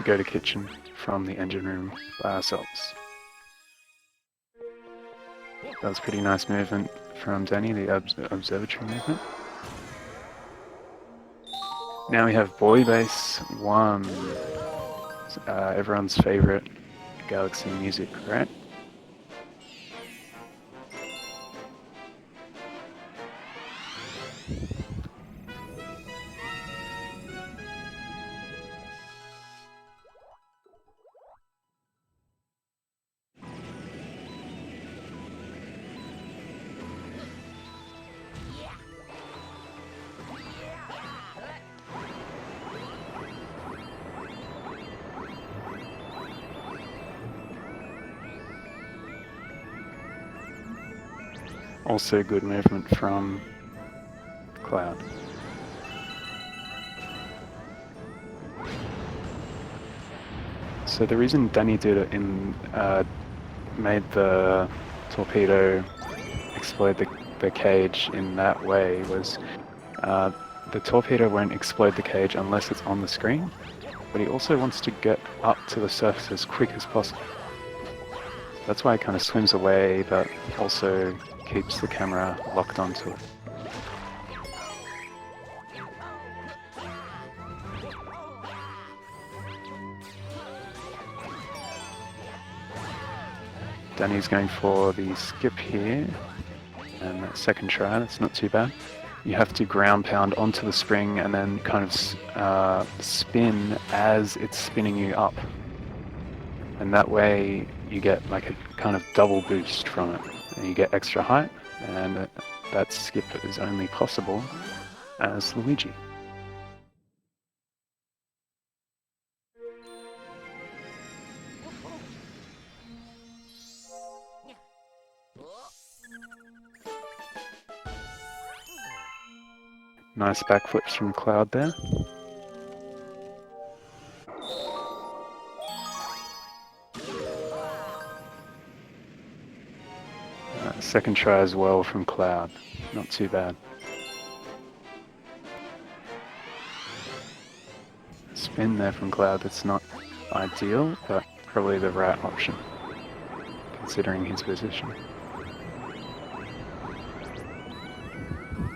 go to kitchen from the engine room by ourselves. That was pretty nice movement from Danny, the observatory movement. Now we have Boy Base 1, everyone's favorite Galaxy music, right? Also good movement from Cloud. So the reason Danny did it made the torpedo explode the cage in that way was the torpedo won't explode the cage unless it's on the screen, but he also wants to get up to the surface as quick as possible. That's why it kind of swims away, but also keeps the camera locked onto it. Danny's going for the skip here, and that second try, that's not too bad. You have to ground pound onto the spring and then kind of spin as it's spinning you up. And that way you get like a kind of double boost from it. And you get extra height, and that skip is only possible as Luigi. Nice backflips from Cloud there. Second try as well from Cloud. Not too bad. Spin there from Cloud, that's not ideal, but probably the right option, considering his position.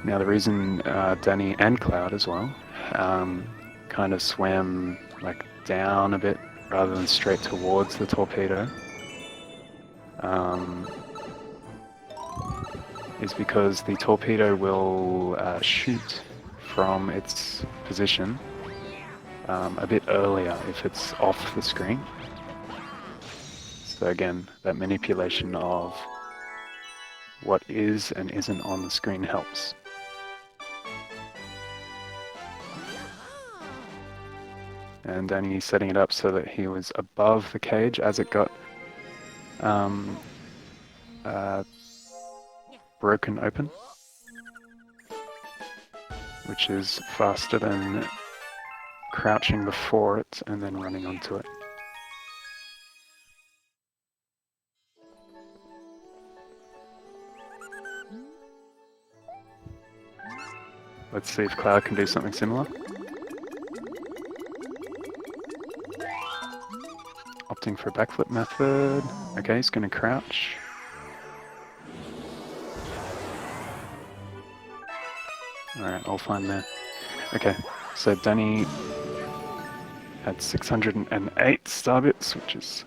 Now the reason Danny and Cloud as well kind of swam like down a bit rather than straight towards the torpedo is because the torpedo will shoot from its position a bit earlier if it's off the screen. So again, that manipulation of what is and isn't on the screen helps. And Danny setting it up so that he was above the cage as it got broken open, which is faster than crouching before it and then running onto it. Let's see if Cloud can do something similar. Opting for a backflip method. Okay, he's going to crouch. Alright, all fine there. Okay, so Danny had 608 star bits, which is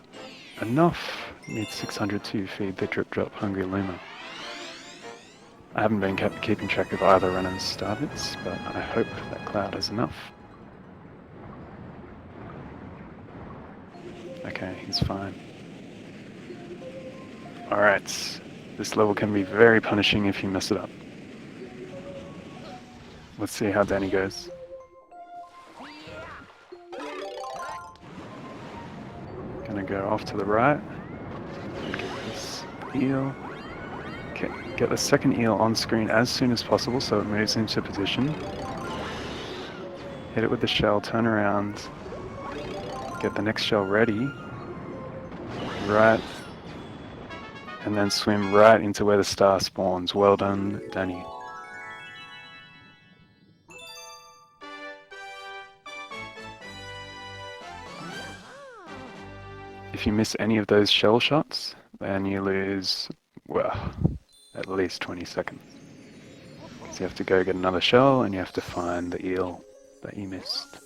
enough. Needs 600 to feed the Drip Drop Hungry Luma. I haven't been keeping track of either runner's star bits, but I hope that Cloud has enough. Okay, he's fine. Alright, this level can be very punishing if you mess it up. Let's see how Danny goes. Gonna go off to the right. Get this eel. Okay, get the second eel on screen as soon as possible so it moves into position. Hit it with the shell, turn around. Get the next shell ready. Right. And then swim right into where the star spawns. Well done, Danny. If you miss any of those shell shots, then you lose, well, at least 20 seconds. So you have to go get another shell and you have to find the eel that you missed.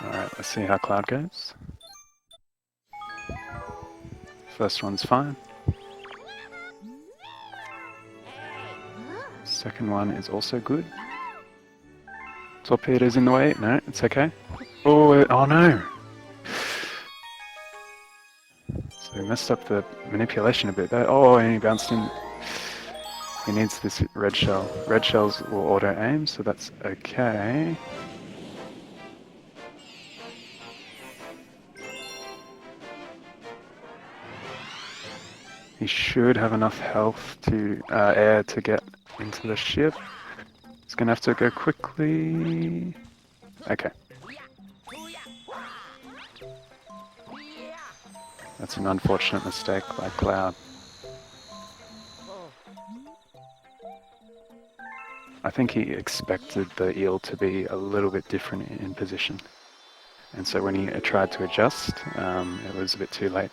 Alright, let's see how Cloud goes. First one's fine. Second one is also good. Torpedo's in the way. No, it's okay. Oh no! So we messed up the manipulation a bit there. Oh, and he bounced in. He needs this red shell. Red shells will auto-aim, so that's okay. He should have enough health to air to get into the ship. He's gonna have to go quickly. Okay. That's an unfortunate mistake by Cloud. I think he expected the eel to be a little bit different in position. And so when he tried to adjust, it was a bit too late.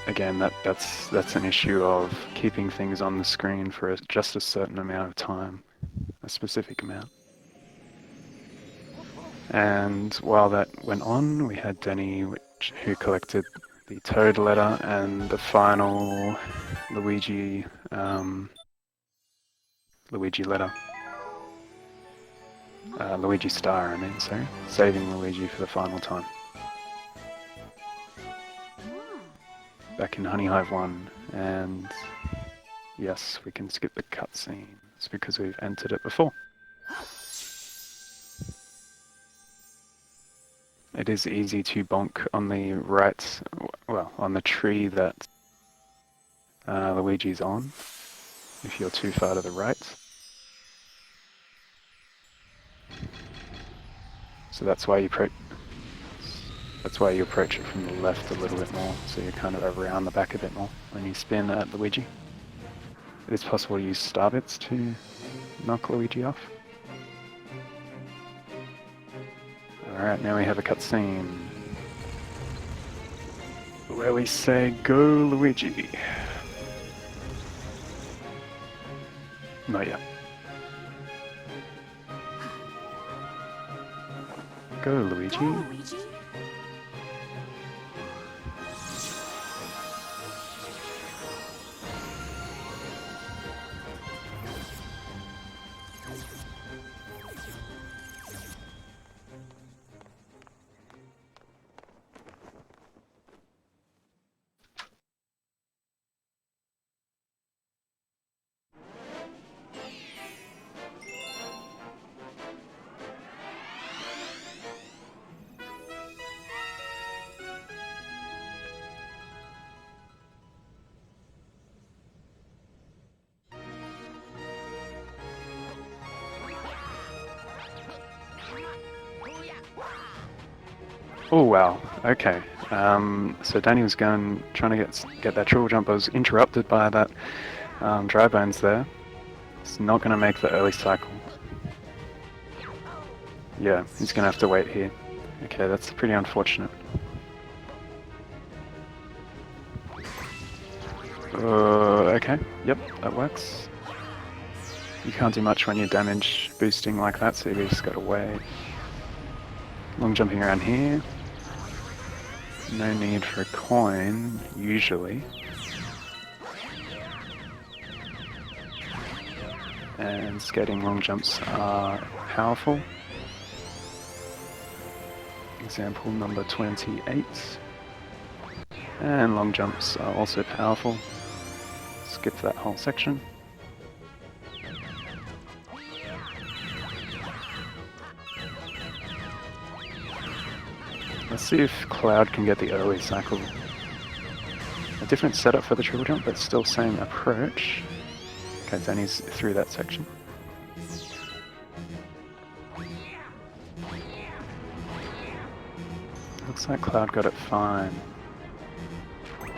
Again, that's an issue of keeping things on the screen for just a certain amount of time, a specific amount. And while that went on, we had Denny, who collected the Toad letter and the final Luigi letter. Luigi star, I mean, sorry. Saving Luigi for the final time. Back in Honey Hive 1, and yes, we can skip the cutscene. It's because we've entered it before. It is easy to bonk on the right, well, on the tree that Luigi's on, if you're too far to the right. So that's why you approach it from the left a little bit more, so you're kind of around the back a bit more when you spin at Luigi. It is possible to use star bits to knock Luigi off. Alright, now we have a cutscene where we say, "Go Luigi." Not yet. Go Luigi. Go, Luigi. Oh wow, okay. So Danny was trying to get that triple jump. I was interrupted by that dry bones there. It's not going to make the early cycle. Yeah, he's going to have to wait here. Okay, that's pretty unfortunate. Okay, yep, that works. You can't do much when you're damage boosting like that, so you just got to wait. Long jumping around here. No need for a coin, usually. And skating long jumps are powerful. Example number 28. And long jumps are also powerful. Skip that whole section. Let's see if Cloud can get the early cycle. A different setup for the triple jump, but still same approach. Okay, Danny's through that section. Looks like Cloud got it fine.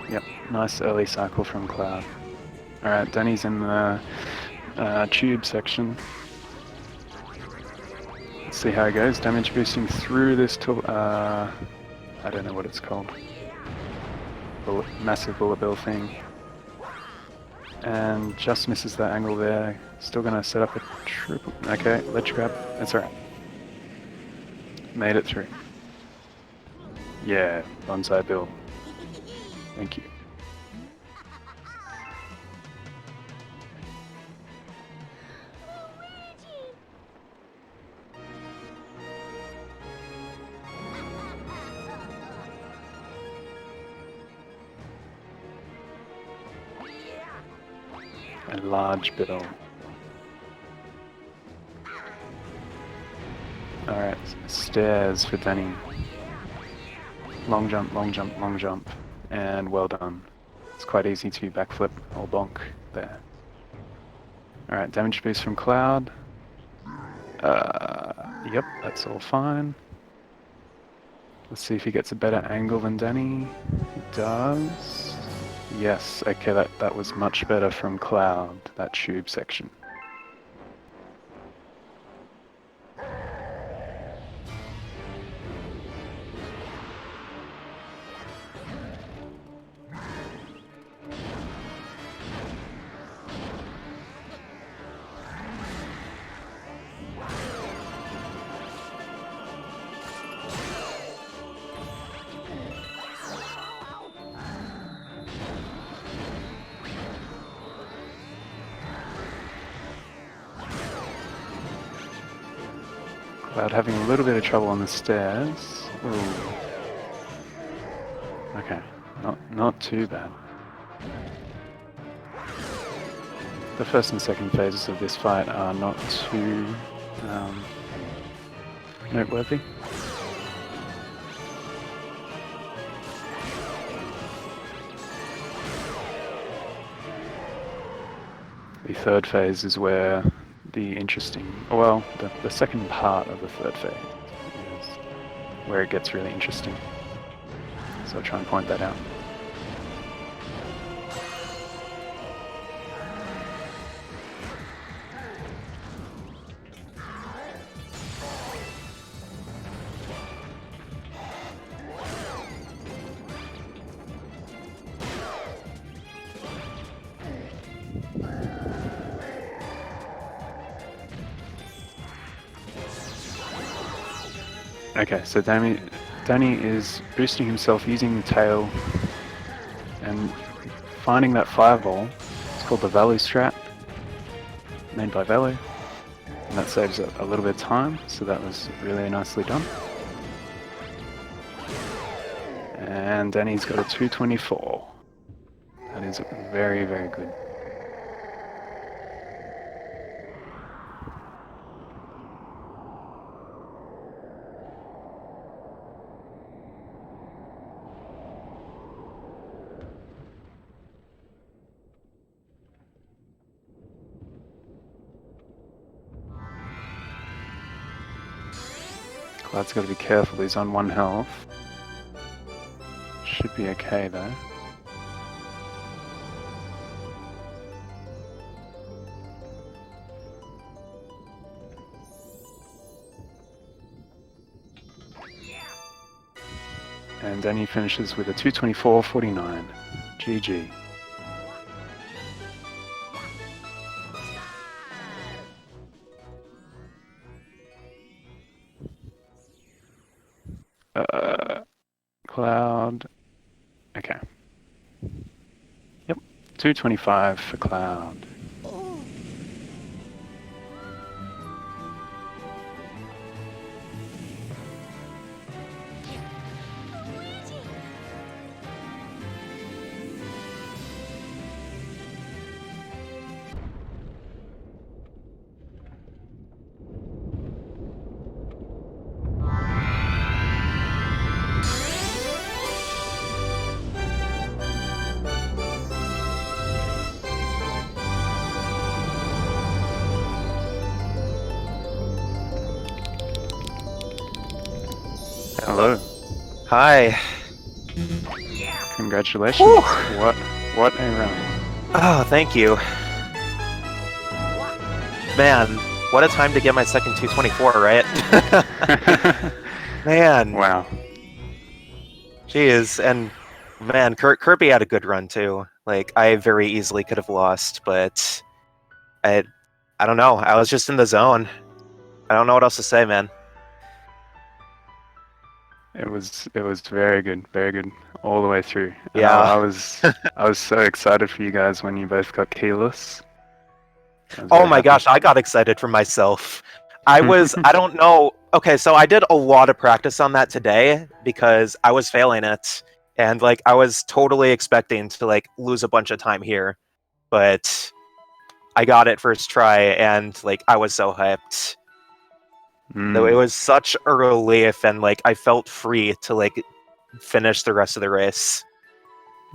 Yep, nice early cycle from Cloud. Alright, Danny's in the tube section. Let's see how it goes. Damage boosting through this I don't know what it's called. Massive bullet bill thing. And just misses that angle there. Still gonna set up a triple. Okay, ledge grab. That's alright. Made it through. Yeah, bonsai bill. Thank you. A large bill. Alright, stairs for Danny. Long jump, long jump, long jump. And well done. It's quite easy to backflip or bonk there. Alright, damage boost from Cloud. Yep, that's all fine. Let's see if he gets a better angle than Danny. He does. Yes, okay, that was much better from Cloud, that tube section. Cloud having a little bit of trouble on the stairs. Ooh. Okay, not too bad. The first and second phases of this fight are not too noteworthy. The third phase is where the interesting, well, the second part of the third phase is where it gets really interesting. So I'll try and point that out. Okay, so Danny is boosting himself using the tail and finding that fireball. It's called the Value strat, made by Value, and that saves a little bit of time, so that was really nicely done. And Danny's got a 224. That is very, very good. Cloud's got to be careful, he's on 1 health. Should be okay though. And Danny finishes with a 224.49. GG. Cloud. Okay. Yep. 225 for Cloud. Hello. Hi. Congratulations. Whew. What a run. Oh, thank you. Man, what a time to get my second 224, right? Man. Wow. Jeez, and man, Kirby had a good run too. Like, I very easily could have lost, but I, I don't know. I was just in the zone. I don't know what else to say, man. It was very good all the way through. And Yeah. I was so excited for you guys when you both got keyless. I was Oh very my happy. gosh, I got excited for myself. I don't know. Okay, so I did a lot of practice on that today because I was failing it. And like I was totally expecting to like lose a bunch of time here. But I got it first try and like I was so hyped. So it was such a relief and like I felt free to like finish the rest of the race.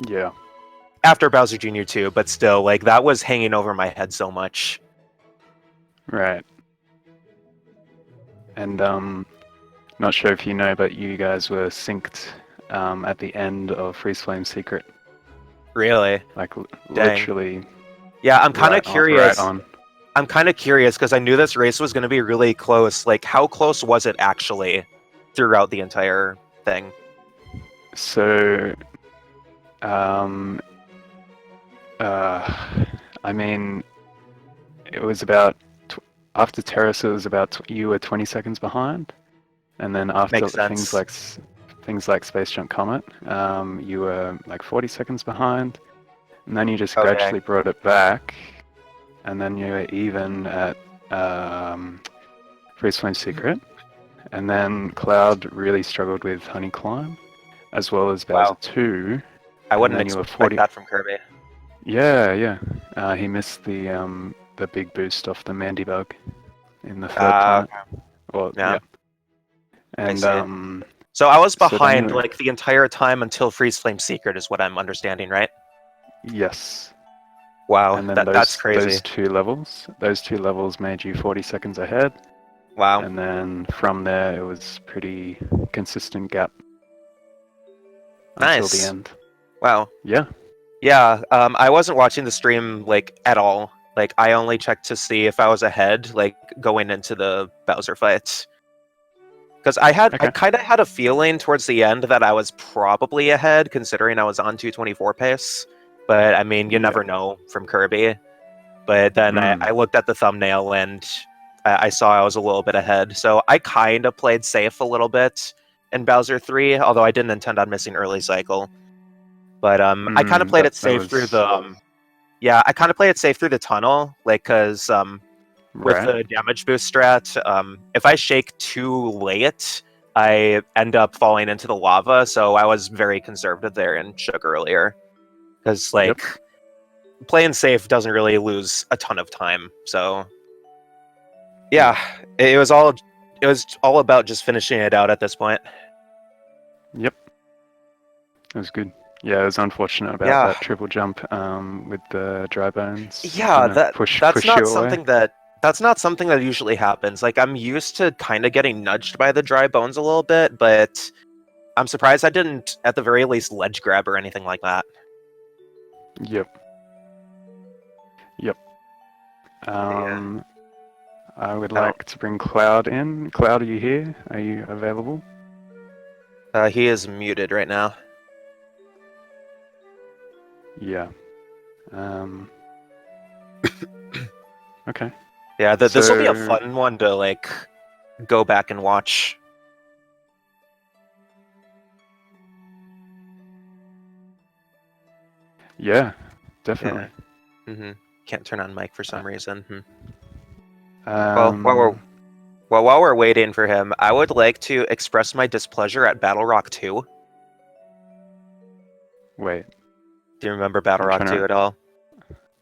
Yeah. After Bowser Jr. too, but still, like that was hanging over my head so much. Right. And not sure if you know, but you guys were synced at the end of Freeze Flame Secret. Really? Like Dang. literally. Yeah, I'm kind of curious. Right on. I'm kind of curious because I knew this race was going to be really close. Like, how close was it actually throughout the entire thing? So, I mean, it was about after Terrace, it was about you were 20 seconds behind, and then after Makes sense. things like Space Jump Comet, you were like 40 seconds behind, and then you just Okay. gradually brought it back, and then you were even at Freeze Flame Secret, and then Cloud really struggled with Honey Climb, as well as Bowser 2. I wouldn't and then you were expect 40. that from Kirby. Yeah. He missed the big boost off the Mandy Bug in the third planet. Well, Yeah. And see. So I was so then behind you- like the entire time until Freeze Flame Secret is what I'm understanding, right? yes. Wow, And then that's crazy. those two levels made you 40 seconds ahead. Wow. And then from there, it was pretty consistent gap until the Nice. end. Wow. Yeah. Yeah, I wasn't watching the stream like at all. Like I only checked to see if I was ahead, like going into the Bowser fight. Because I Okay. kind of had a feeling towards the end that I was probably ahead, considering I was on 224 pace. But I mean, you Yeah. never know from Kirby. But then I looked at the thumbnail and I saw I was a little bit ahead. So I kind of played safe a little bit in Bowser 3, although I didn't intend on missing early cycle. But I kind of played it safe through the yeah, I kind of played it safe through the tunnel, like because with the damage boost strat, if I shake too late, I end up falling into the lava. So I was very conservative there and shook earlier, because like playing safe doesn't really lose a ton of time. So yeah, it was all about just finishing it out at this point. Yep. It was good. Yeah, it was unfortunate about that triple jump with the dry bones. Yeah, that's not you something away. that's not something that usually happens. Like I'm used to kind of getting nudged by the dry bones a little bit, but I'm surprised I didn't at the very least ledge grab or anything like that. Yep. I would like to bring Cloud in. Cloud, are you here? Are you available? He is muted right now. Yeah. Okay. Yeah, this will be a fun one to like go back and watch. Yeah, definitely. Yeah. Can't turn on mic for some reason. Well, while we're waiting for him, I would like to express my displeasure at Battle Rock 2. Wait. Do you remember Battle Rock 2 at all?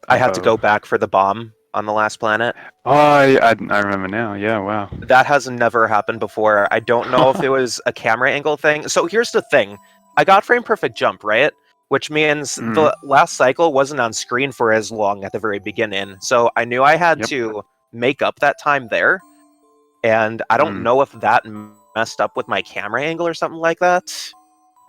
I had to go back for the bomb on the last planet. Oh, I remember now. Yeah, wow. That has never happened before. I don't know if it was a camera angle thing. So here's the thing. I got frame perfect jump, right? Which means the last cycle wasn't on screen for as long at the very beginning. So I knew I had to make up that time there. And I don't know if that messed up with my camera angle or something like that.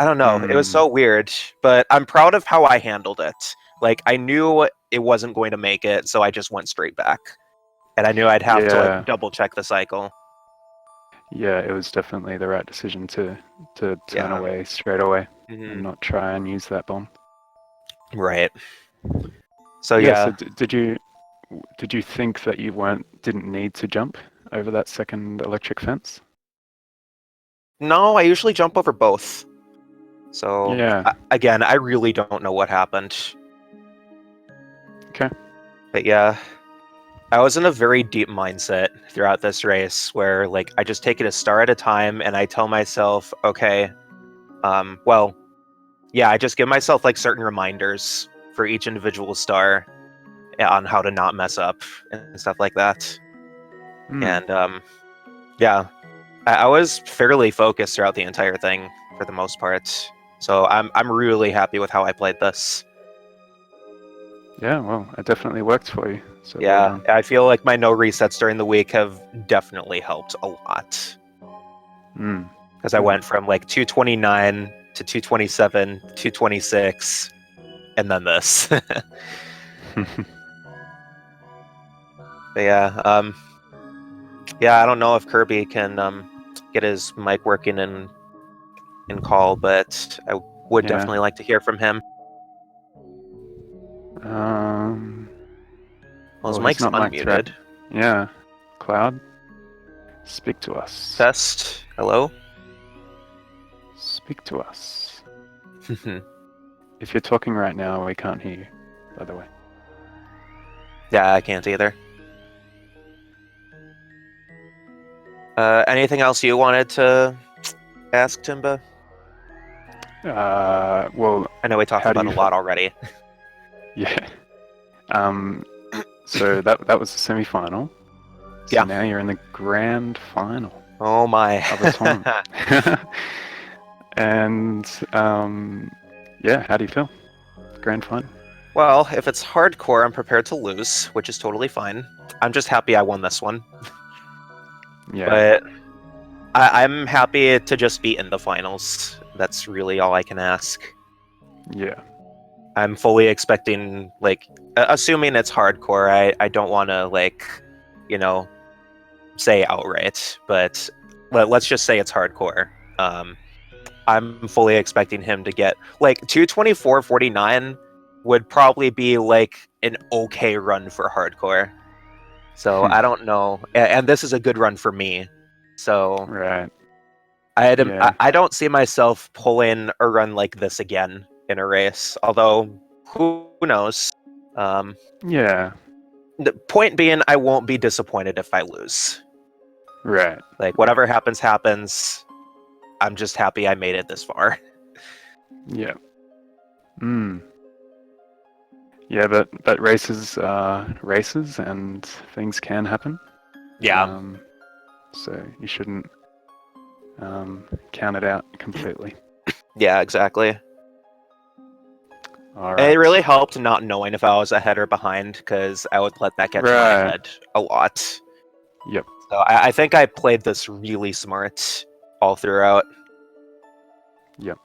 I don't know. It was so weird. But I'm proud of how I handled it. Like, I knew it wasn't going to make it, so I just went straight back. And I knew I'd have to like, double check the cycle. Yeah, it was definitely the right decision to turn Yeah. away straight away Mhm. and not try and use that bomb. Right. So Yeah. So yeah. did you think that you didn't need to jump over that second electric fence? No, I usually jump over both. So Yeah. again, I really don't know what happened. Okay. But yeah, I was in a very deep mindset throughout this race where like I just take it a star at a time and I tell myself, okay, well, yeah, I just give myself like certain reminders for each individual star on how to not mess up and stuff like that. Hmm. And yeah, I was fairly focused throughout the entire thing for the most part. So I'm really happy with how I played this. Yeah. Well, it definitely worked for you. So well Yeah, done. I feel like my no resets during the week have definitely helped a lot. Hmm. Because I Good. went from like 229 to 227, 226, and then this. But yeah, I don't know if Kirby can get his mic working in call, but I would Yeah. definitely like to hear from him. Um. Well, his Well, he's mic's not mic'd right. unmuted. Yeah. Cloud, speak to us. Test. Hello? Speak to us. If you're talking right now, we can't hear you, by the way. Yeah, I can't either. Anything else you wanted to ask, Timba? Well, I know we talked how do about you... a lot already. Yeah. So that was the semi-final. So Yeah. now you're in the grand final Oh my. of the tournament. And, yeah, how do you feel? Grand final. Well, if it's hardcore, I'm prepared to lose, which is totally fine. I'm just happy I won this one. Yeah. But I'm happy to just be in the finals. That's really all I can ask. Yeah. I'm fully expecting, like, assuming it's hardcore, I don't want to, like, you know, say outright, but let's just say it's hardcore. I'm fully expecting him to get, like, 224.49 would probably be, like, an okay run for hardcore. So I don't know. And this is a good run for me. So Right. I Yeah. I don't see myself pulling a run like this again in a race. Although who knows? Yeah. The point being, I won't be disappointed if I lose. Right. Like Right. whatever happens, happens. I'm just happy I made it this far. Yeah. Hmm. Yeah, but races are races, and things can happen. Yeah, So you shouldn't count it out completely. yeah, exactly. All And it really right. helped not knowing if I was ahead or behind, because I would let that get to my Right. head a lot. Yep. So I think I played this really smart all throughout. Yep.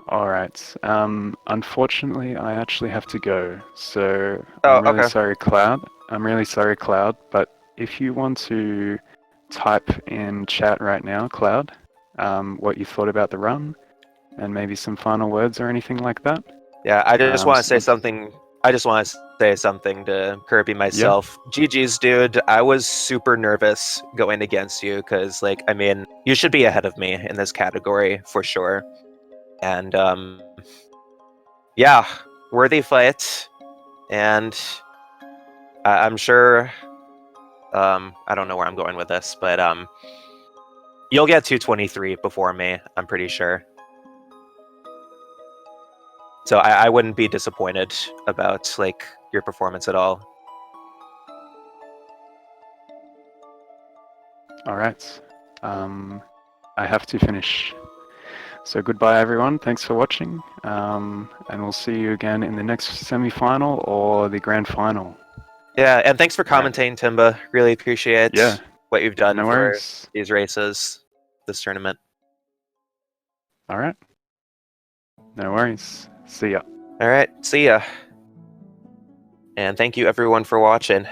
All right. Unfortunately, I actually have to go. So Oh, I'm really okay. sorry, Cloud. I'm really sorry, Cloud. But if you want to type in chat right now, Cloud, what you thought about the run, and maybe some final words or anything like that. Yeah, I just want to say So, something. I just want to say something to Kirby yeah. myself. GG's, dude. I was super nervous going against you because, like, I mean, you should be ahead of me in this category for sure. And yeah, worthy fight. And I'm sure. I don't know where I'm going with this, but you'll get 223 before me. I'm pretty sure. So I wouldn't be disappointed about like your performance at all. All right. I have to finish. So goodbye, everyone. Thanks for watching. And we'll see you again in the next semi-final or the grand final. Yeah, and thanks for All right. commentating, Timba. Really appreciate Yeah. what you've done No for worries. these races, this tournament. All right. No worries. See ya. All right, see ya. And thank you everyone for watching.